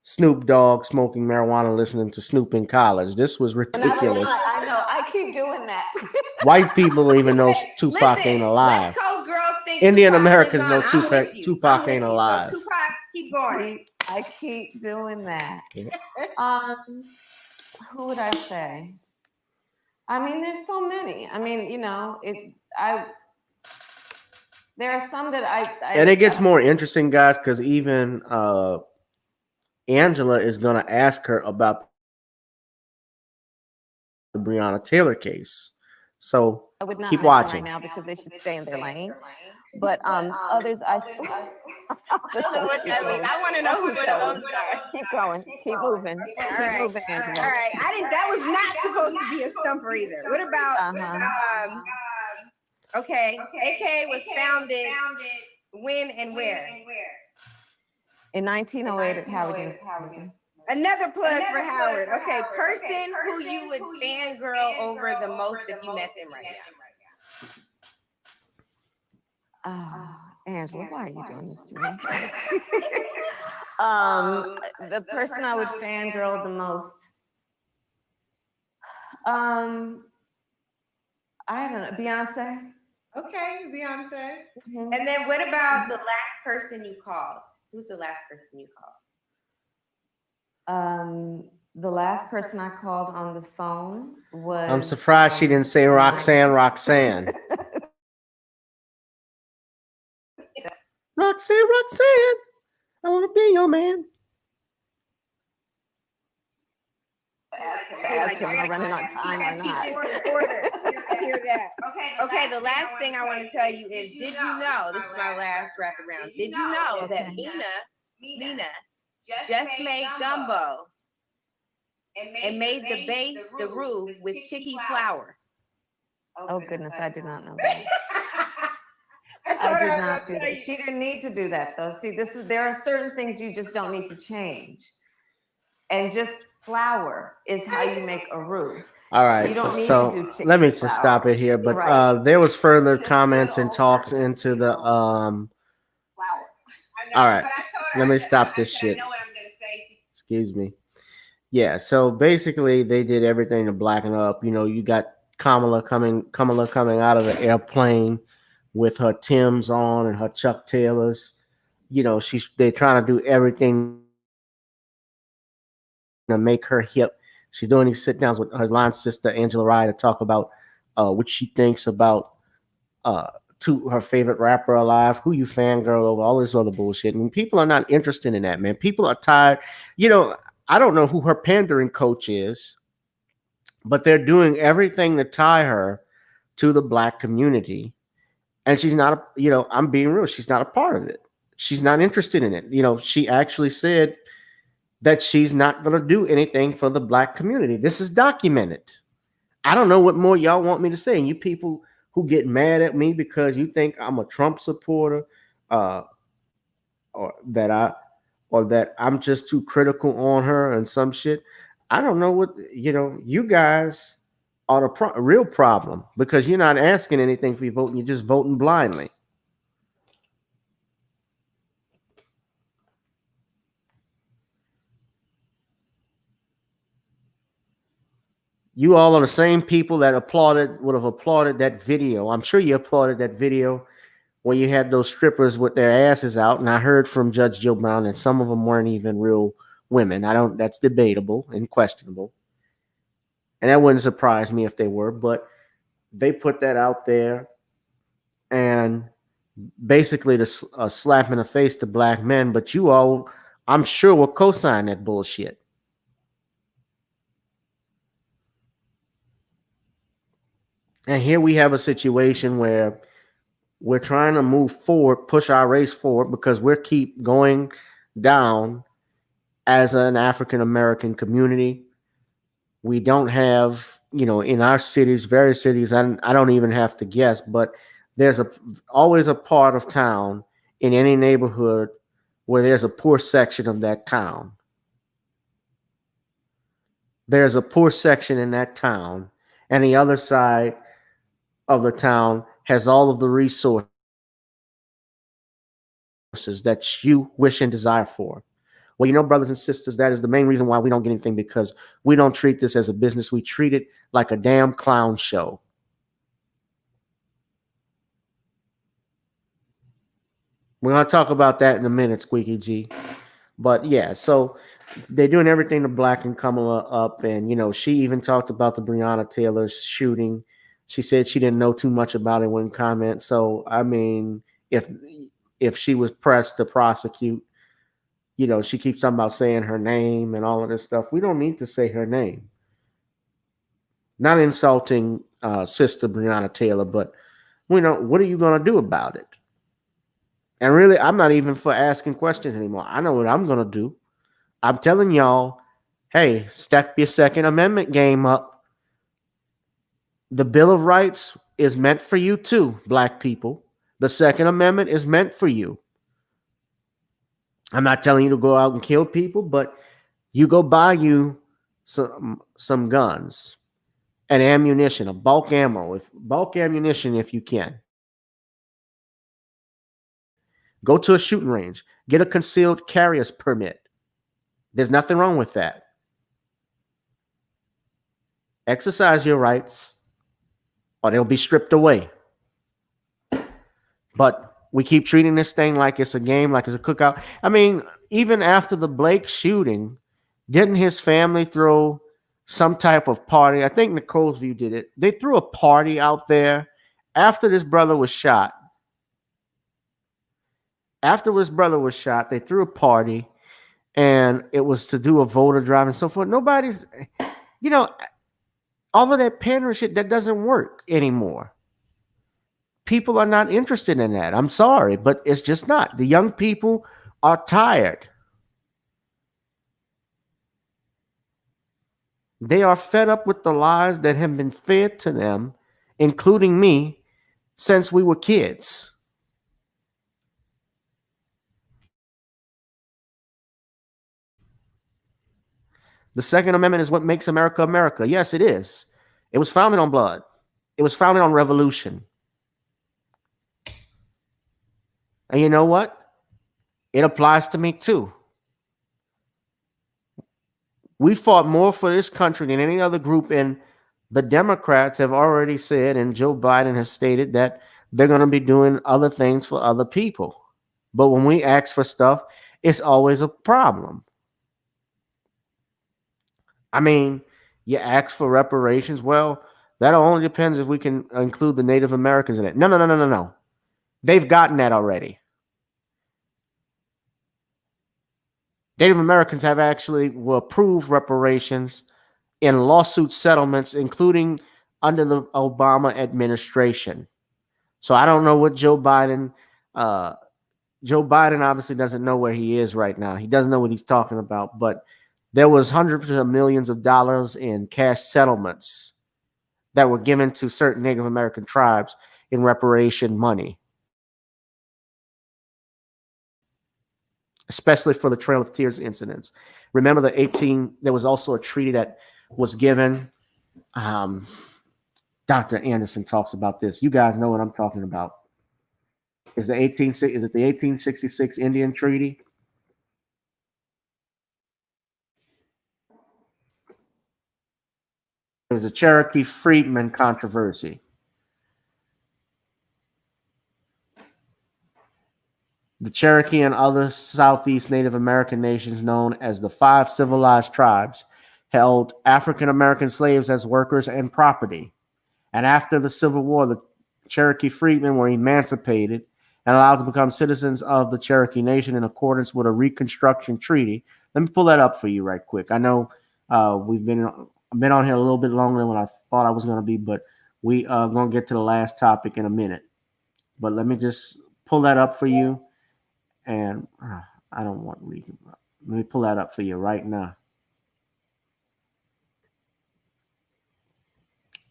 Snoop Dogg smoking marijuana, listening to Snoop in college. This was ridiculous. I know. I keep doing that. White people even know Tupac ain't alive. West Coast girls think Indian Tupac Americans know lives on. Tupac ain't alive. So Tupac, keep going. I keep doing that. Who would I say? I mean, there's so many. I mean, there are some that I and it gets more interesting, guys, because even Angela is going to ask her about the Breonna Taylor case. So I would not keep watching right now because they should stay in their lane. But others, I want to know who would have. Keep going. Keep moving. All right. That was not supposed to be a stumper either. What about? Okay. AK was founded when and where? In 1908 at Howard. Another plug for Howard. Okay, person who you would fangirl over the most if you met them right now. Angela, why are you doing this to me? The person I would fangirl the most. I don't know, Beyonce. Okay, Beyonce. Mhm. And then what about the last person you called? Who's the last person you called? The last person I called on the phone was. I'm surprised she didn't say Roxanne. Roxanne, Roxanne. I want to be your man. Ask him, am I running on time or not? Hear that. Okay, the last thing I want to tell you is, did you know, this is my last rapid round, did you know that Mina just made gumbo and made the base, the roof with chicky flour? Oh goodness, I did not know that. I did not do that. She didn't need to do that though. See, there are certain things you just don't need to change. And just flour is how you make a roof. All right, You don't need so to do chicken let me just flour. stop it here. But Right. there was further comments and talks into the Flour. All right, let me stop this shit. Excuse me. Yeah, so basically they did everything to blacken up. You know, you got Kamala coming out of the airplane with her Timbs on and her Chuck Taylors. You know, they're trying to do everything to make her hip. She's doing these sit downs with her line sister Angela Rye to talk about what she thinks about to her favorite rapper alive, who you fangirl over, all this other bullshit. And people are not interested in that, man. People are tired. You know, I don't know who her pandering coach is, but they're doing everything to tie her to the black community. And she's not, I'm being real. She's not a part of it. She's not interested in it. You know, she actually said that she's not going to do anything for the black community. This is documented. I don't know what more y'all want me to say. And you people who get mad at me because you think I'm a Trump supporter, or that I'm just too critical on her and some shit. I don't know what you guys are the real problem, because you're not asking anything for your vote and you're just voting blindly. You all are the same people that would have applauded that video. I'm sure you applauded that video where you had those strippers with their asses out. And I heard from Judge Joe Brown that some of them weren't even real women. That's debatable and questionable. And that wouldn't surprise me if they were, but they put that out there and basically a slap in the face to black men. But you all, I'm sure, will co-sign that bullshit. And here we have a situation where we're trying to move forward, push our race forward, because we keep going down as an African American community. We don't have, in our cities, various cities, and I don't even have to guess, but there's always a part of town in any neighborhood where there's a poor section of that town. There's a poor section in that town, and the other side of the town has all of the resources that you wish and desire for. Well, brothers and sisters, that is the main reason why we don't get anything, because we don't treat this as a business. We treat it like a damn clown show. We're going to talk about that in a minute, Squeaky G. But yeah, so they're doing everything to blacken Kamala up. And, she even talked about the Breonna Taylor shooting. She said she didn't know too much about it when comment. So, I mean, if she was pressed to prosecute, she keeps talking about saying her name and all of this stuff. We don't need to say her name. Not insulting Sister Breonna Taylor, but what are you going to do about it? And really, I'm not even for asking questions anymore. I know what I'm going to do. I'm telling y'all, hey, step your Second Amendment game up. The Bill of Rights is meant for you too, black people. The Second Amendment is meant for you. I'm not telling you to go out and kill people, but you go buy you some guns and ammunition, a bulk ammunition if you can. Go to a shooting range. Get a concealed carrier's permit. There's nothing wrong with that. Exercise your rights, or they'll be stripped away. But we keep treating this thing like it's a game, like it's a cookout. I mean, even after the Blake shooting, didn't his family throw some type of party? I think Nicole's View did it. They threw a party out there after this brother was shot. After his brother was shot, they threw a party, and it was to do a voter drive and so forth. Nobody's, you know, all of that pandering shit, that doesn't work anymore. People are not interested in that. I'm sorry, but it's just not. The young people are tired. They are fed up with the lies that have been fed to them, including me, since we were kids. The Second Amendment is what makes America America. Yes, it is. It was founded on blood. It was founded on revolution. And you know what? It applies to me too. We fought more for this country than any other group, and the Democrats have already said, and Joe Biden has stated, that they're going to be doing other things for other people. But when we ask for stuff, it's always a problem. I mean, you ask for reparations. Well, that only depends if we can include the Native Americans in it. No. They've gotten that already. Native Americans have actually approved reparations in lawsuit settlements, including under the Obama administration. So I don't know what Joe Biden obviously doesn't know where he is right now. He doesn't know what he's talking about, but there was hundreds of millions of dollars in cash settlements that were given to certain Native American tribes in reparation money, especially for the Trail of Tears incidents. Remember there was also a treaty that was given. Dr. Anderson talks about this. You guys know what I'm talking about. Is it the 1866 Indian Treaty? There was a Cherokee freedman controversy. The Cherokee and other Southeast Native American nations known as the Five Civilized Tribes held African American slaves as workers and property. And after the Civil War, the Cherokee freedmen were emancipated and allowed to become citizens of the Cherokee Nation in accordance with a Reconstruction Treaty. Let me pull that up for you right quick. I know we've been on here a little bit longer than what I thought I was going to be, but we are going to get to the last topic in a minute. But let me just pull that up for you. And I don't want let me pull that up for you right now.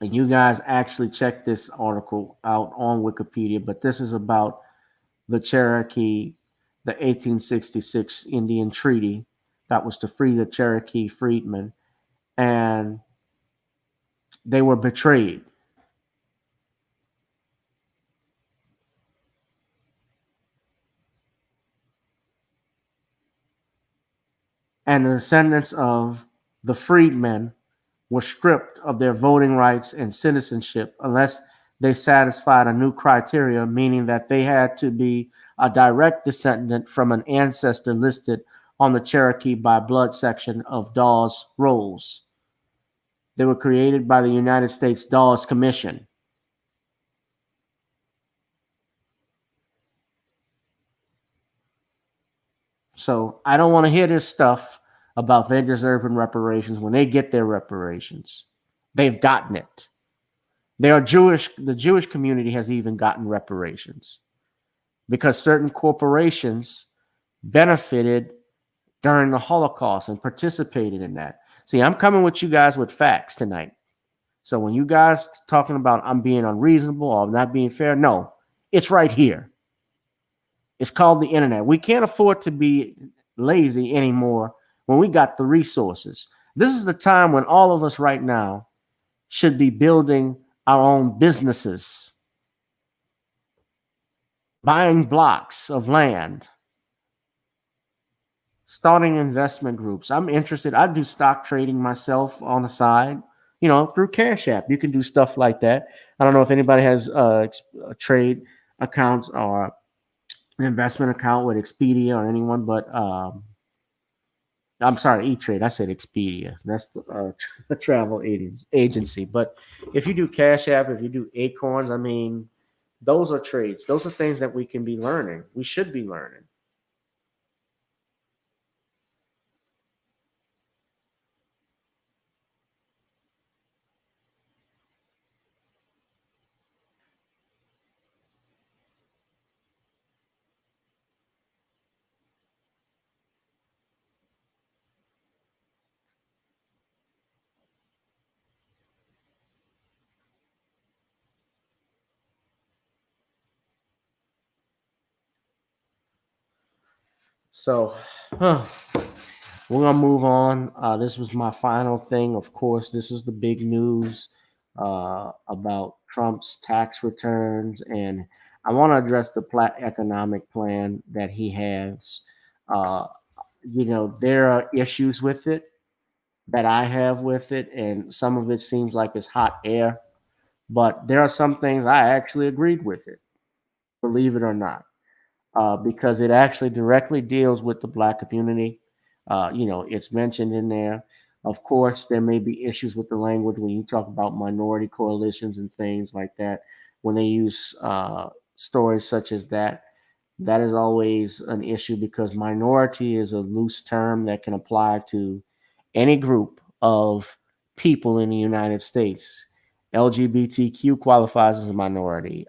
And you guys actually check this article out on Wikipedia, but this is about the Cherokee, the 1866 Indian Treaty that was to free the Cherokee freedmen, and they were betrayed. And the descendants of the freedmen were stripped of their voting rights and citizenship unless they satisfied a new criteria, meaning that they had to be a direct descendant from an ancestor listed on the Cherokee by blood section of Dawes rolls. They were created by the United States Dawes Commission. So I don't want to hear this stuff about they deserving reparations when they get their reparations. They've gotten it. They are Jewish. The Jewish community has even gotten reparations because certain corporations benefited during the Holocaust and participated in that. See, I'm coming with you guys with facts tonight. So when you guys talking about I'm being unreasonable or not being fair, no, it's right here. It's called the internet. We can't afford to be lazy anymore when we got the resources. This is the time when all of us right now should be building our own businesses. buying blocks of land, starting investment groups. I'm interested. I do stock trading myself on the side, through Cash App. You can do stuff like that. I don't know if anybody has trade accounts or an investment account with Expedia or anyone, but I'm sorry, E-Trade. I said Expedia. That's the travel agency. But if you do Cash App, if you do Acorns, I mean, those are trades. Those are things that we can be learning. We should be learning. So, we're gonna move on. This was my final thing. Of course, this is the big news about Trump's tax returns, and I want to address the economic plan that he has. Uh, there are issues with it that I have with it, and some of it seems like it's hot air. But there are some things I actually agreed with it, believe it or not, because it actually directly deals with the Black community. It's mentioned in there. Of course, there may be issues with the language when you talk about minority coalitions and things like that. When they use stories such as that, that is always an issue because minority is a loose term that can apply to any group of people in the United States. LGBTQ qualifies as a minority.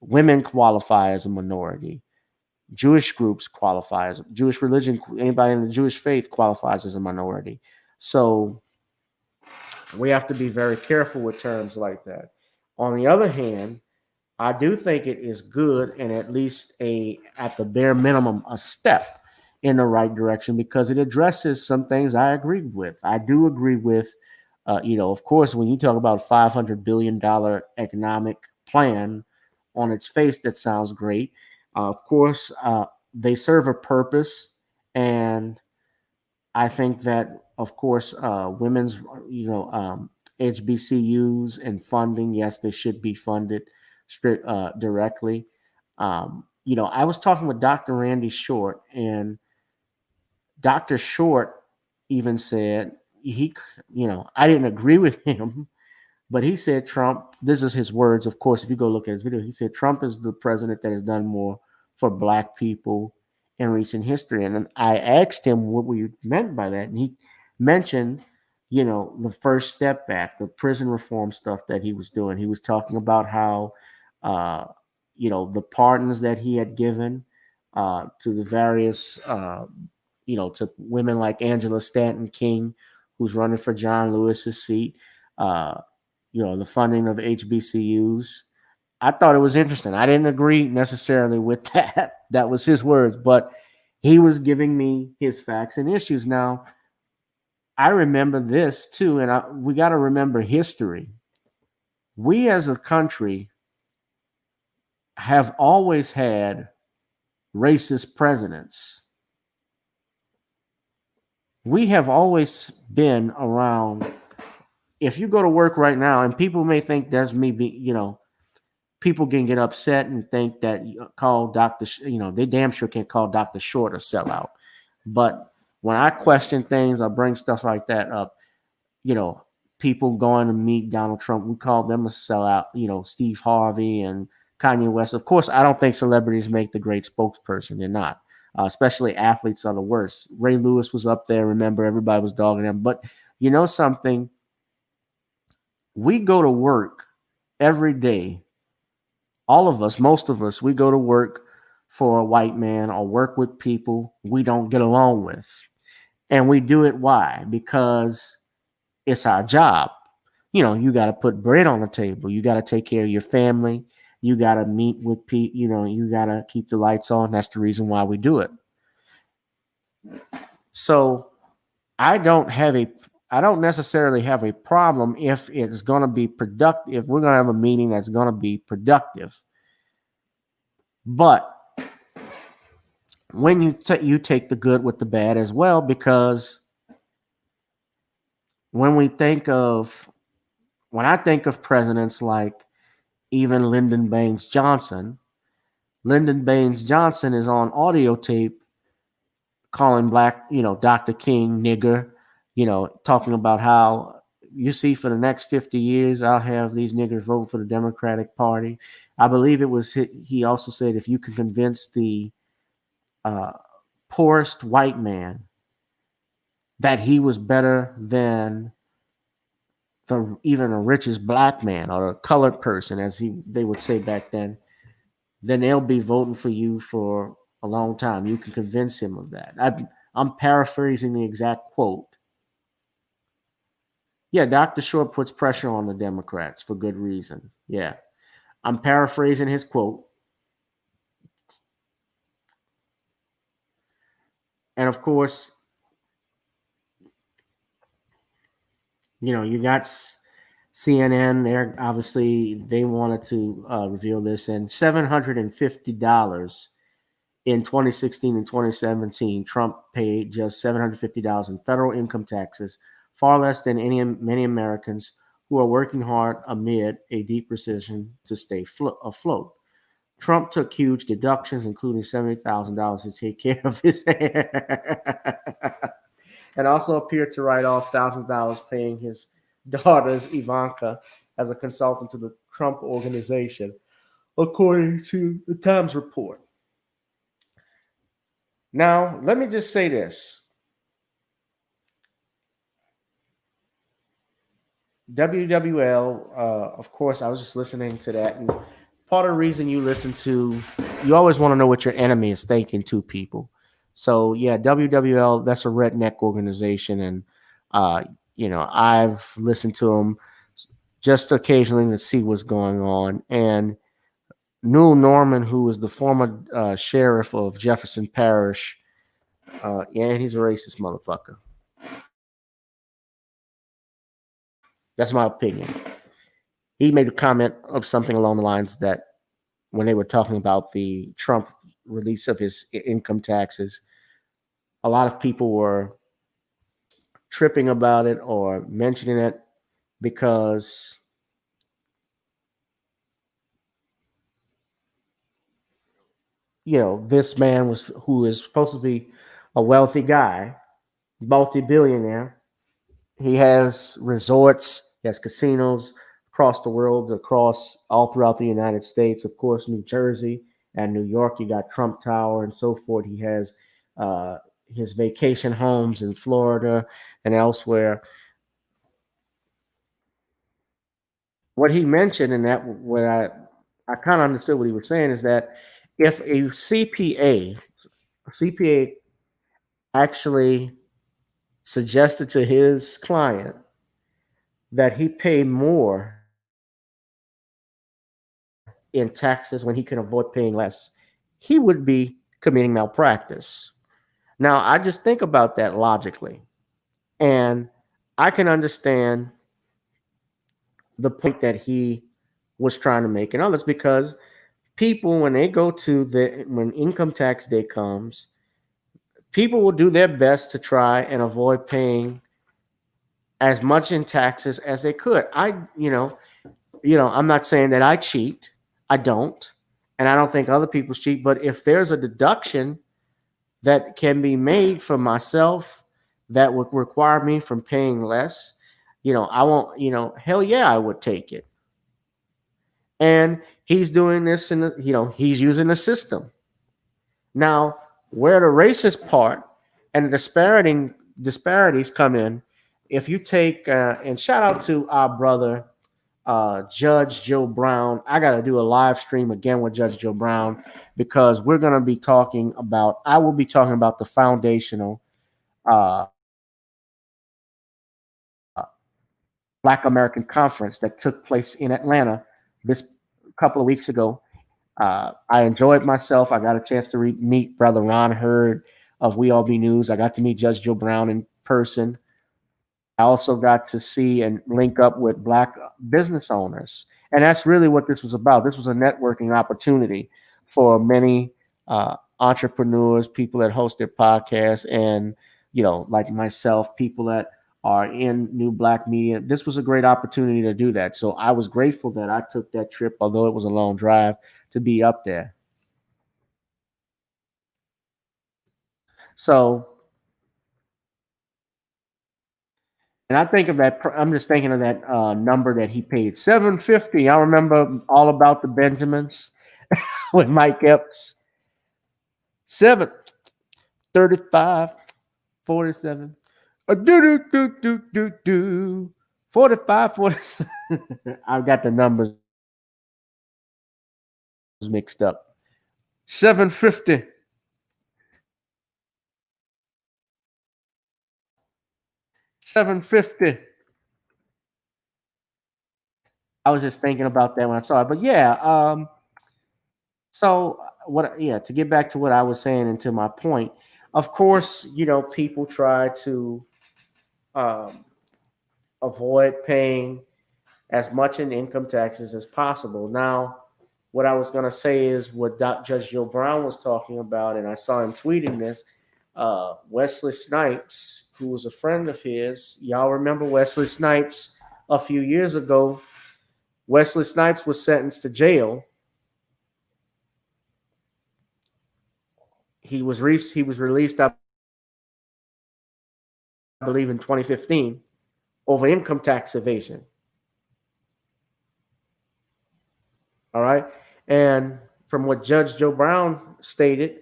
Women qualify as a minority. Jewish groups qualify as Jewish religion. Anybody in the Jewish faith qualifies as a minority. So we have to be very careful with terms like that. On the other hand, I do think it is good and at least at the bare minimum, a step in the right direction because it addresses some things I agree with. I do agree with, of course, when you talk about $500 billion economic plan on its face, that sounds great. Of course, they serve a purpose, and I think that, of course, women's, HBCUs and funding, yes, they should be funded directly. I was talking with Dr. Randy Short, and Dr. Short even said I didn't agree with him, but he said Trump, this is his words, of course, if you go look at his video, he said Trump is the president that has done more for Black people in recent history. And then I asked him what we meant by that. And he mentioned, the First Step Act, the prison reform stuff that he was doing. He was talking about how, the pardons that he had given to the various, to women like Angela Stanton King, who's running for John Lewis's seat. The funding of HBCUs. I thought it was interesting. I didn't agree necessarily with that. That was his words, but he was giving me his facts and issues. Now, I remember this too, and we got to remember history. We as a country have always had racist presidents. We have always been around. If you go to work right now, and people may think that's me, people can get upset and think that call Dr. They damn sure can't call Dr. Short a sellout. But when I question things, I bring stuff like that up. People going to meet Donald Trump, we call them a sellout. Steve Harvey and Kanye West. Of course, I don't think celebrities make the great spokesperson. They're not. Especially athletes are the worst. Ray Lewis was up there. Remember, everybody was dogging him. But you know something? We go to work every day. All of us, most of us, we go to work for a white man or work with people we don't get along with. And we do it why? Because it's our job. You got to put bread on the table. You got to take care of your family. You got to meet with people. You got to keep the lights on. That's the reason why we do it. So I don't necessarily have a problem if it's going to be productive. If we're going to have a meeting that's going to be productive. But when you take the good with the bad as well, because when I think of presidents like even Lyndon Baines Johnson is on audio tape calling black, Dr. King nigger, talking about how, you see, for the next 50 years, I'll have these niggers voting for the Democratic Party. I believe it was, he also said, if you can convince the poorest white man that he was better than even the richest black man or a colored person, as they would say back then they'll be voting for you for a long time. You can convince him of that. I'm paraphrasing the exact quote. Yeah, Dr. Short puts pressure on the Democrats for good reason. Yeah, I'm paraphrasing his quote. And of course, you got CNN. They're obviously, they wanted to reveal this, and $750 in 2016 and 2017. Trump paid just $750 in federal income taxes, far less than many Americans who are working hard amid a deep recession to stay afloat. Trump took huge deductions, including $70,000 to take care of his hair, and also appeared to write off $1,000 paying his daughter's Ivanka as a consultant to the Trump organization, according to the Times report. Now, let me just say this. WWL, of course, I was just listening to that. And part of the reason you always want to know what your enemy is thinking to people. So, yeah, WWL, that's a redneck organization. And, I've listened to them just occasionally to see what's going on. And Newell Norman, who was the former sheriff of Jefferson Parish, and he's a racist motherfucker. That's my opinion. He made a comment of something along the lines that when they were talking about the Trump release of his income taxes, a lot of people were tripping about it or mentioning it because this man who is supposed to be a wealthy guy, multi-billionaire. He has resorts, he has casinos across the world, all throughout the United States. Of course, New Jersey and New York, you got Trump Tower and so forth. He has his vacation homes in Florida and elsewhere. What he mentioned, and that what I kind of understood what he was saying, is that if a CPA actually suggested to his client that he pay more in taxes when he can avoid paying less, he would be committing malpractice. Now, I just think about that logically, and I can understand the point that he was trying to make and others, because people, when they go to when income tax day comes, people will do their best to try and avoid paying as much in taxes as they could. I'm not saying that I cheat. I don't. And I don't think other people cheat. But if there's a deduction that can be made for myself that would require me from paying less, I won't, hell yeah, I would take it. And he's doing this he's using the system. Now, where the racist part and the disparities come in, if you take, and shout out to our brother, Judge Joe Brown. I got to do a live stream again with Judge Joe Brown, because I will be talking about the foundational Black American Conference that took place in Atlanta this couple of weeks ago. I enjoyed myself. I got a chance to meet Brother Ron Hurd of We All Be News. I got to meet Judge Joe Brown in person. I also got to see and link up with Black business owners. And that's really what this was about. This was a networking opportunity for many entrepreneurs, people that host their podcasts, and like myself, people that are in new black media. This was a great opportunity to do that. So I was grateful that I took that trip, although it was a long drive, to be up there. So, and I think of that. I'm just thinking of that number that he paid, $750. I remember All About the Benjamins with Mike Epps. 735 47. Do do do do do do. 45 47. I've got the numbers mixed up. 750. 750. I was just thinking about that when I saw it. But yeah, so what yeah, to get back to what I was saying and to my point, of course, people try to um, avoid paying as much in income taxes as possible. Now, what I was going to say is what Judge Joe Brown was talking about, and I saw him tweeting this. Wesley Snipes, who was a friend of his, y'all remember Wesley Snipes a few years ago? Wesley Snipes was sentenced to jail. He was released, I believe, in 2015 over income tax evasion. All right. And from what Judge Joe Brown stated,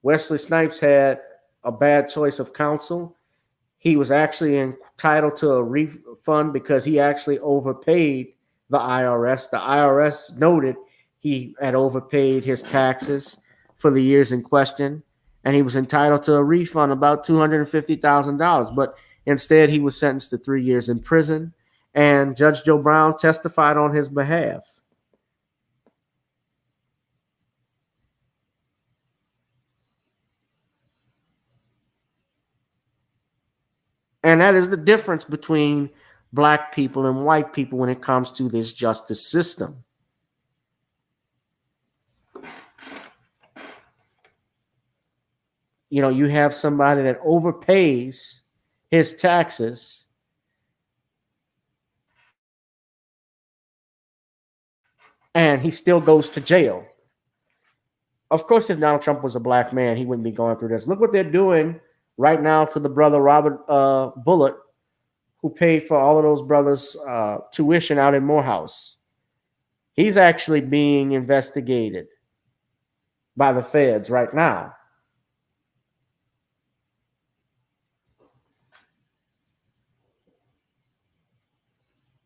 Wesley Snipes had a bad choice of counsel. He was actually entitled to a refund because he actually overpaid the IRS. The IRS noted he had overpaid his taxes for the years in question, and he was entitled to a refund about $250,000. But instead, he was sentenced to 3 years in prison, and Judge Joe Brown testified on his behalf. And that is the difference between black people and white people when it comes to this justice system. You have somebody that overpays his taxes and he still goes to jail. Of course, if Donald Trump was a black man, he wouldn't be going through this. Look what they're doing right now to the brother Robert Bullitt, who paid for all of those brothers' tuition out in Morehouse. He's actually being investigated by the feds right now.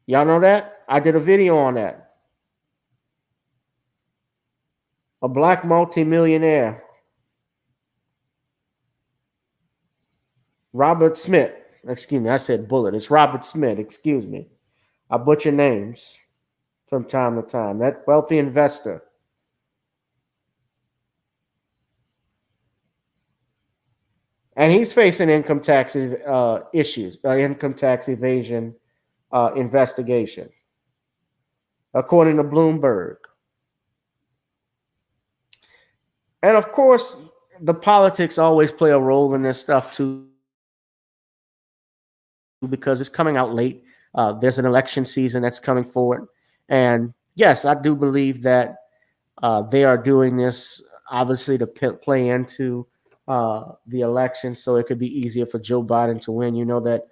Y'all know that? I did a video on that. A black multimillionaire, Robert Smith. Excuse me, I said Bullitt. It's Robert Smith. Excuse me. I butcher names from time to time. That wealthy investor. And he's facing income tax issues, income tax evasion investigation, according to Bloomberg. And of course, the politics always play a role in this stuff too, because it's coming out late. There's an election season that's coming forward. And yes, I do believe that they are doing this obviously to play into the election so it could be easier for Joe Biden to win. You know that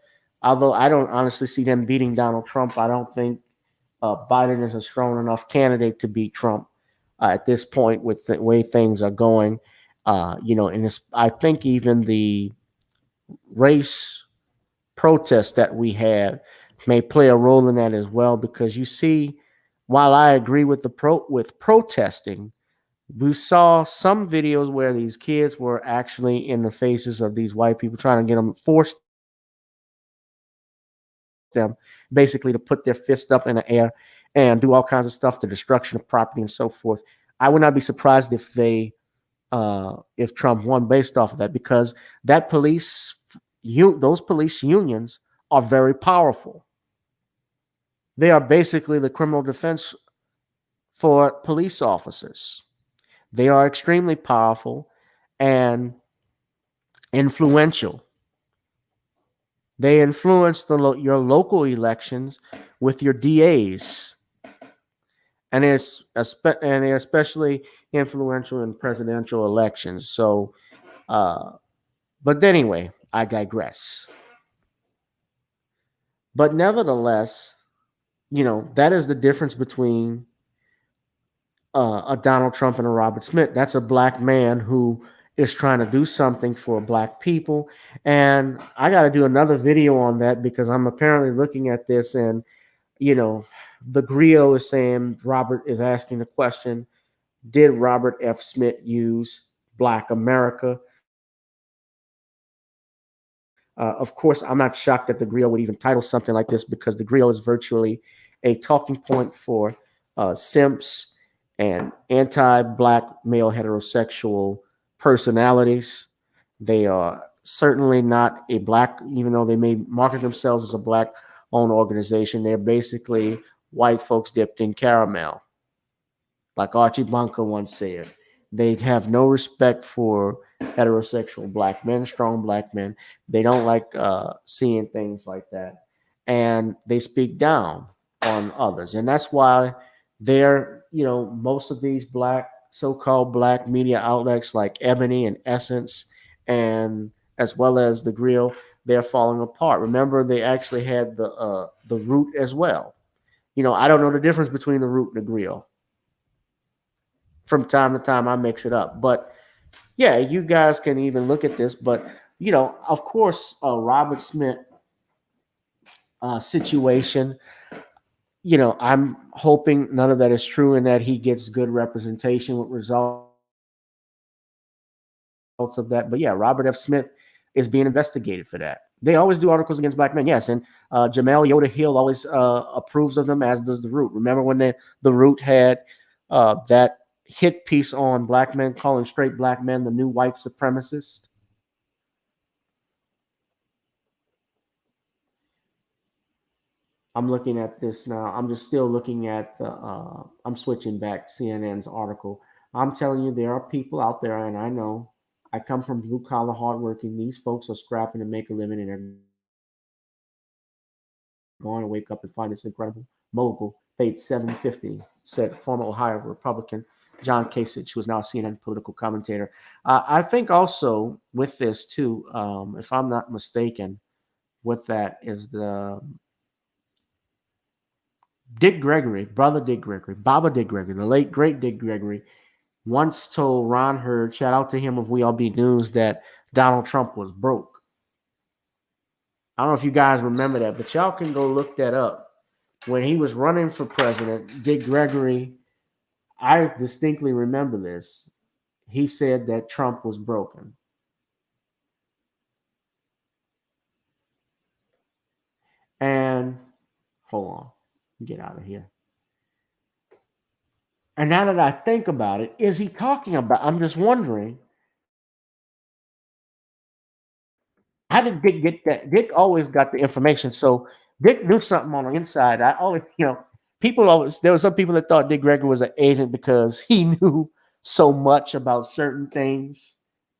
although I don't honestly see them beating Donald Trump, I don't think Biden is a strong enough candidate to beat Trump at this point with the way things are going. And I think even the race protests that we have may play a role in that as well, because you see, while I agree with protesting, we saw some videos where these kids were actually in the faces of these white people trying to get them, force them basically to put their fist up in the air and do all kinds of stuff, to destruction of property and so forth. I would not be surprised if Trump won based off of that, because that those police unions are very powerful. They are basically the criminal defense for police officers. They are extremely powerful and influential. They influence your local elections with your DAs, and they're especially influential in presidential elections. So, but anyway, I digress. But nevertheless, that is the difference between a Donald Trump and a Robert Smith. That's a black man who is trying to do something for black people. And I got to do another video on that because I'm apparently looking at this and, the griot is saying, Robert is asking the question, did Robert F. Smith use Black America? Of course, I'm not shocked that the griot would even title something like this because the griot is virtually a talking point for simps and anti-black male heterosexual personalities. They are certainly not a black, even though they may market themselves as a black-owned organization. They're basically white folks dipped in caramel, like Archie Bunker once said. They have no respect for heterosexual black men, strong black men. They don't like seeing things like that. And they speak down on others. And that's why most of these so-called black media outlets like Ebony and Essence, and as well as the Grill, they're falling apart. Remember, they actually had the Root as well. I don't know the difference between the Root and the Grill. From time to time, I mix it up. But yeah, you guys can even look at this. But, of course, Robert Smith situation, I'm hoping none of that is true and that he gets good representation with results of that. But yeah, Robert F. Smith is being investigated for that. They always do articles against black men, yes. And Jamel Yoda Hill always approves of them, as does the Root. Remember when the Root had that hit piece on black men, calling straight black men the new white supremacist? I'm looking at this now. I'm just still looking at I'm switching back CNN's article. I'm telling you, there are people out there, and I know I come from blue collar hardworking. These folks are scrapping to make a living, and they're going to wake up and find this incredible mogul paid $750, said former Ohio Republican John Kasich, who is now a CNN political commentator. I think also with this too, if I'm not mistaken, with that is the Dick Gregory, brother Dick Gregory, Baba Dick Gregory, the late great Dick Gregory, once told Ron Hurd, shout out to him of We All Be News, that Donald Trump was broke. I don't know if you guys remember that, but y'all can go look that up. When he was running for president, Dick Gregory, I distinctly remember this. He said that Trump was broken. And hold on, get out of here. And now that I think about it, is he talking about? I'm just wondering. How did Dick get that? Dick always got the information. So Dick knew something on the inside. I always, people always, there were some people that thought Dick Gregory was an agent because he knew so much about certain things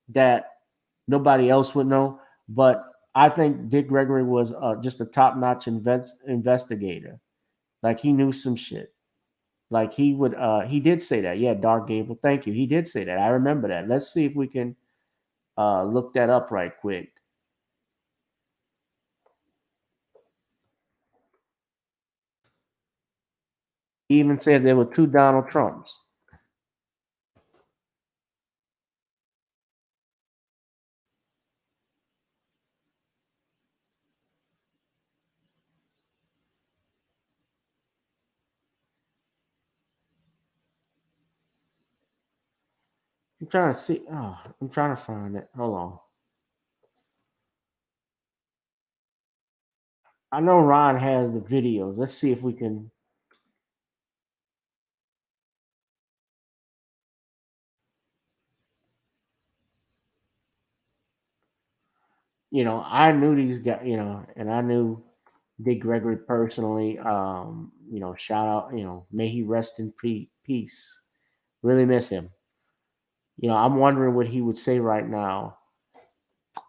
that nobody else would know. But I think Dick Gregory was just a top-notch investigator. Like, he knew some shit. Like, he did say that. Yeah, Dark Gable, thank you. He did say that. I remember that. Let's see if we can look that up right quick. He even said there were two Donald Trumps. I'm trying to see. Oh, I'm trying to find it. Hold on. I know Ron has the videos. Let's see if we can. I knew these guys, and I knew Dick Gregory personally. Shout out, may he rest in peace. Really miss him. You know, I'm wondering what he would say right now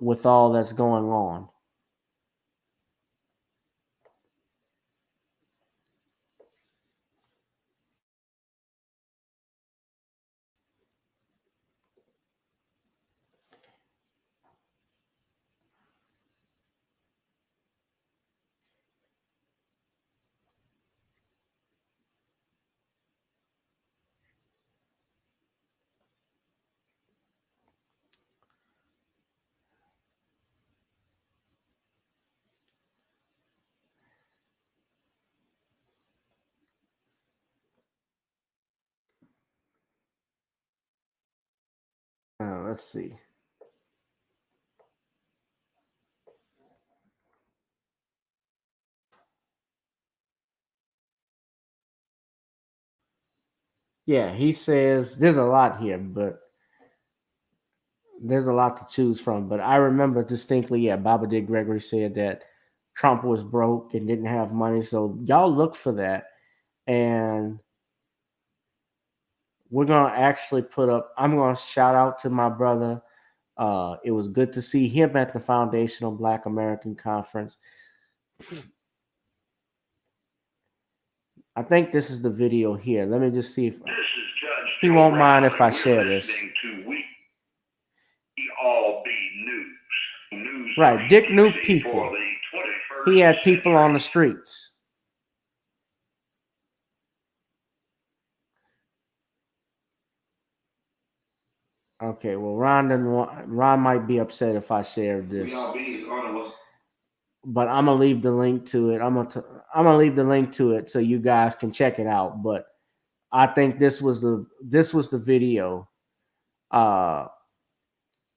with all that's going on. Let's see. Yeah, he says there's a lot here, but there's a lot to choose from. But I remember distinctly, yeah, Baba D. Gregory said that Trump was broke and didn't have money. So y'all look for that. And we're going to actually put up, I'm going to shout out to my brother. It was good to see him at the Foundational Black American Conference. I think this is the video here. Let me just see if he won't mind if I share this. Right, Dick knew people. He had people on the streets. Okay, well, Ron might be upset if I share this. But I'm gonna leave the link to it. I'm gonna leave the link to it so you guys can check it out. But I think this was the video. And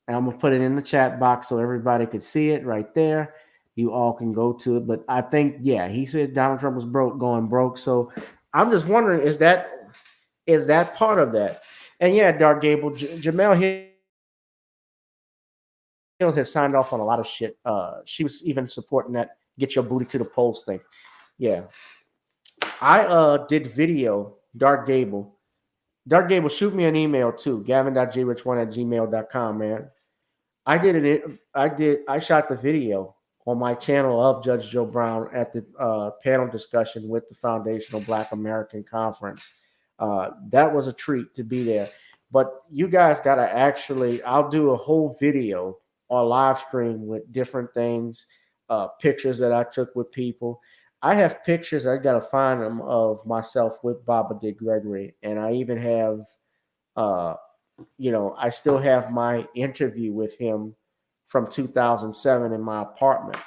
I'm gonna put it in the chat box so everybody could see it right there. You all can go to it. But I think, yeah, he said Donald Trump was going broke. So I'm just wondering, is that part of that? And yeah, Dark Gable, Jamel Hill has signed off on a lot of shit. She was even supporting that "get your booty to the polls" thing. Yeah, I did video. Dark Gable, shoot me an email too. Gavin.grich1@gmail.com, man. I shot the video on my channel of Judge Joe Brown at the panel discussion with the Foundational Black American Conference. That was a treat to be there. But you guys got to actually, I'll do a whole video or live stream with different things, pictures that I took with people. I have pictures, I got to find them, of myself with Baba D. Gregory. And I even have, I still have my interview with him from 2007 in my apartment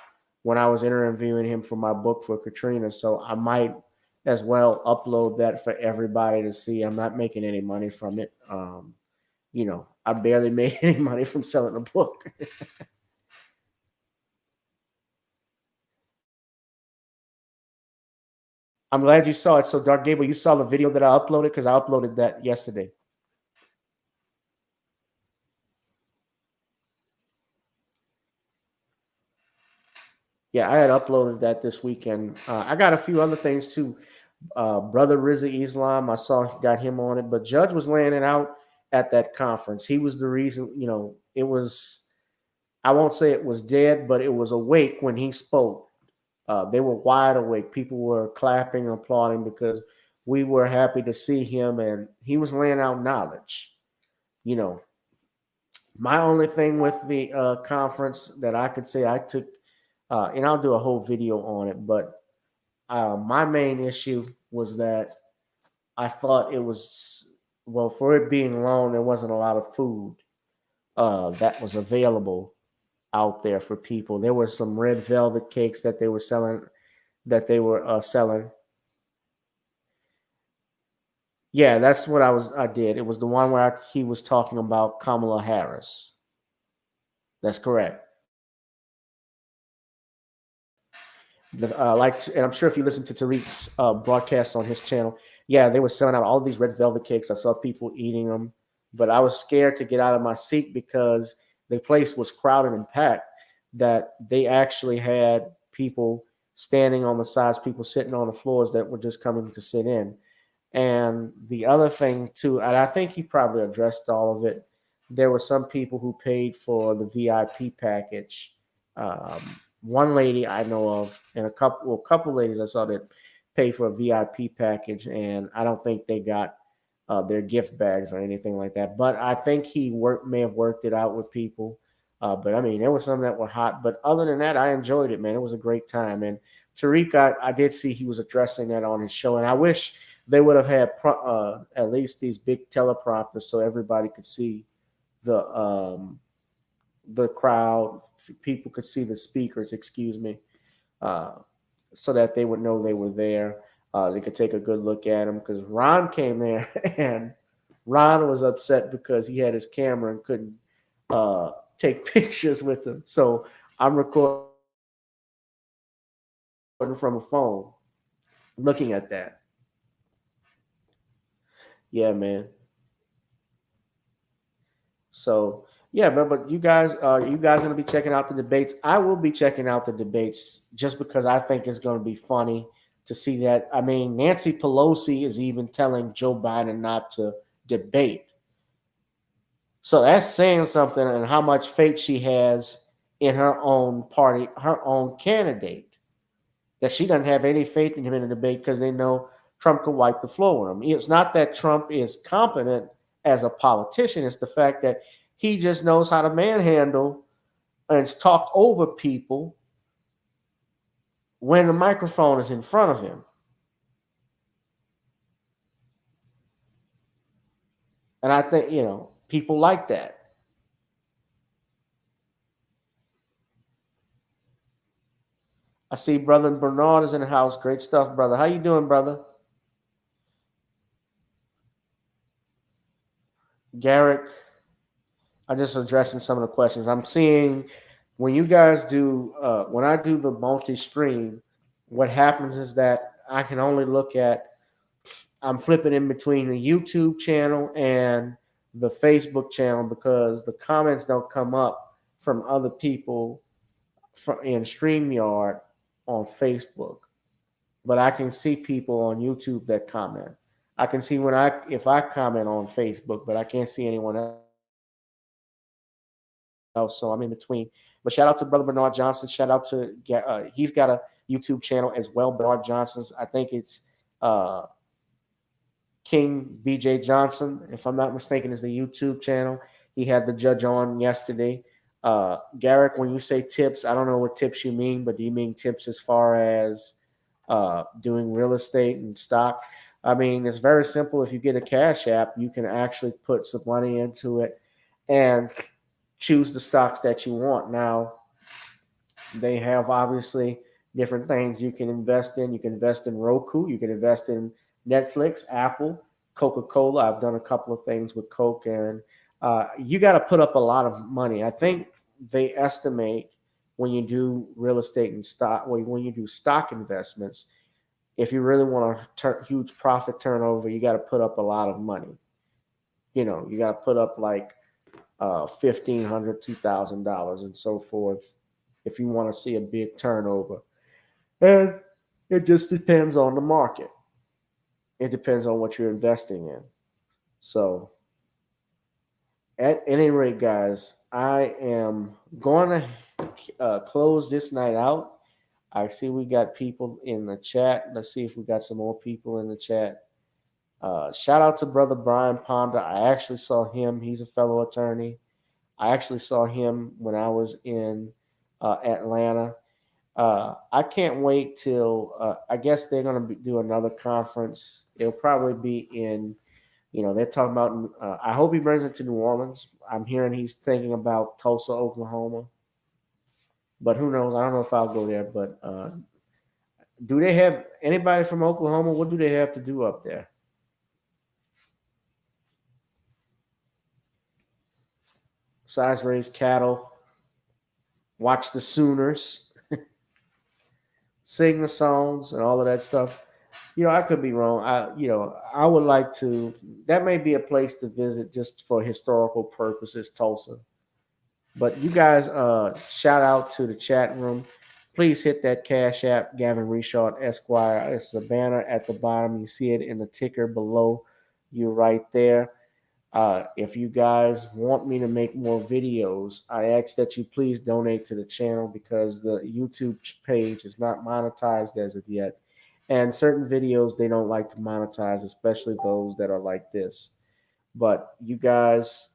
when I was interviewing him for my book for Katrina. So I might as well upload that for everybody to see. I'm not making any money from it. I barely made any money from selling a book. I'm glad you saw it. So, Dark Gable, you saw the video that I uploaded because I uploaded that yesterday. Yeah, I had uploaded that this weekend. I got a few other things too. Brother Rizza Islam, I saw got him on it, but Judge was laying it out at that conference. He was the reason, it was, I won't say it was dead, but it was awake when he spoke. They were wide awake. People were clapping and applauding because we were happy to see him, and he was laying out knowledge. My only thing with the conference that I could say I took, and I'll do a whole video on it, but my main issue was that I thought it was, well, for it being long, there wasn't a lot of food that was available out there for people. There were some red velvet cakes that they were selling. Yeah, that's what I did. It was the one where he was talking about Kamala Harris. That's correct. And I'm sure if you listen to Tariq's broadcast on his channel, yeah, they were selling out all these red velvet cakes. I saw people eating them, but I was scared to get out of my seat because the place was crowded and packed, that they actually had people standing on the sides, people sitting on the floors that were just coming to sit in. And the other thing too, and I think he probably addressed all of it, there were some people who paid for the VIP package. Um, One lady I know of, and a couple ladies I saw that paid for a VIP package, and I don't think they got their gift bags or anything like that. But I think he may have worked it out with people. But I mean, there were some that were hot. But other than that, I enjoyed it, man. It was a great time. And Tariq, I did see he was addressing that on his show, and I wish they would have had at least these big teleprompters so everybody could see the crowd, people could see the speakers. Excuse me, uh, so that they would know they were there. They could take a good look at them because Ron came there and Ron was upset because he had his camera and couldn't take pictures with him. So I'm recording from a phone, looking at that. Yeah, man. So yeah, but you guys gonna be checking out the debates. I will be checking out the debates just because I think it's gonna be funny to see that. I mean, Nancy Pelosi is even telling Joe Biden not to debate. So that's saying something and how much faith she has in her own party, her own candidate. That she doesn't have any faith in him in a debate because they know Trump can wipe the floor with him. It's not that Trump is competent as a politician. It's the fact that he just knows how to manhandle and talk over people when the microphone is in front of him. And I think, people like that. I see Brother Bernard is in the house. Great stuff, brother. How you doing, brother? Garrick, I'm just addressing some of the questions. I'm seeing when you guys do, when I do the multi-stream, what happens is that I can only look at, I'm flipping in between the YouTube channel and the Facebook channel because the comments don't come up from other people in StreamYard on Facebook. But I can see people on YouTube that comment. I can see if I comment on Facebook, but I can't see anyone else. So I'm in between. But shout out to Brother Bernard Johnson. Shout out to he's got a YouTube channel as well. Bernard Johnson's. I think it's King BJ Johnson, if I'm not mistaken, is the YouTube channel. He had the judge on yesterday. Garrick, when you say tips, I don't know what tips you mean, but do you mean tips as far as doing real estate and stock? I mean, it's very simple. If you get a Cash App, you can actually put some money into it and choose the stocks that you want. Now, they have obviously different things you can invest in. You can invest in Roku. You can invest in Netflix, Apple, Coca-Cola. I've done a couple of things with Coke, and you got to put up a lot of money. I think they estimate when you do real estate and stock, when you do stock investments, if you really want a huge profit turnover, you got to put up a lot of money. You got to put up like $1,500, $2,000 and so forth if you want to see a big turnover. And it just depends on the market. It depends on what you're investing in. So at any rate, guys, I am going to close this night out. I see we got people in the chat. Let's see if we got some more people in the chat. Shout out to Brother Brian Ponder. I actually saw him. He's a fellow attorney. I actually saw him when I was in Atlanta. I can't wait till, I guess they're going to do another conference. It'll probably be in, they're talking about, I hope he brings it to New Orleans. I'm hearing he's thinking about Tulsa, Oklahoma. But who knows? I don't know if I'll go there. But do they have anybody from Oklahoma? What do they have to do up there? Besides raise cattle, watch the Sooners, sing the songs, and all of that stuff. I could be wrong. I would like to. That may be a place to visit just for historical purposes, Tulsa. But you guys, shout out to the chat room. Please hit that Cash App, Gavin Reshaw, Esquire. It's a banner at the bottom. You see it in the ticker below you right there. If you guys want me to make more videos, I ask that you please donate to the channel because the YouTube page is not monetized as of yet. And certain videos they don't like to monetize, especially those that are like this. But you guys,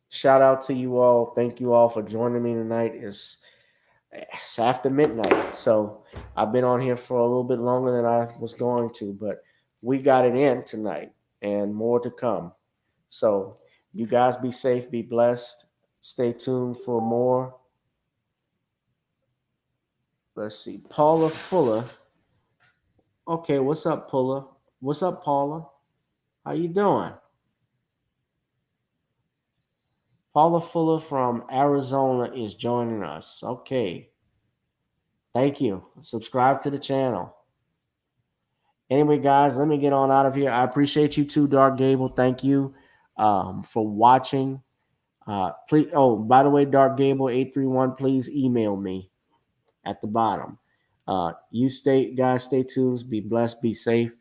shout out to you all. Thank you all for joining me tonight. It's after midnight, so I've been on here for a little bit longer than I was going to, but we got it in tonight and more to come. So you guys be safe, be blessed. Stay tuned for more. Let's see. Paula Fuller. Okay, what's up, Paula? What's up, Paula? How you doing? Paula Fuller from Arizona is joining us. Okay. Thank you. Subscribe to the channel. Anyway, guys, let me get on out of here. I appreciate you too, Dark Gable. Thank you for watching. Please. Oh, by the way, Dark Gable 831. Please email me at the bottom. You guys, stay tuned. Be blessed. Be safe.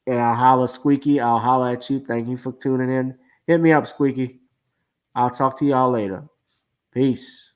And I'll holler, Squeaky. I'll holler at you. Thank you for tuning in. Hit me up, Squeaky. I'll talk to y'all later. Peace.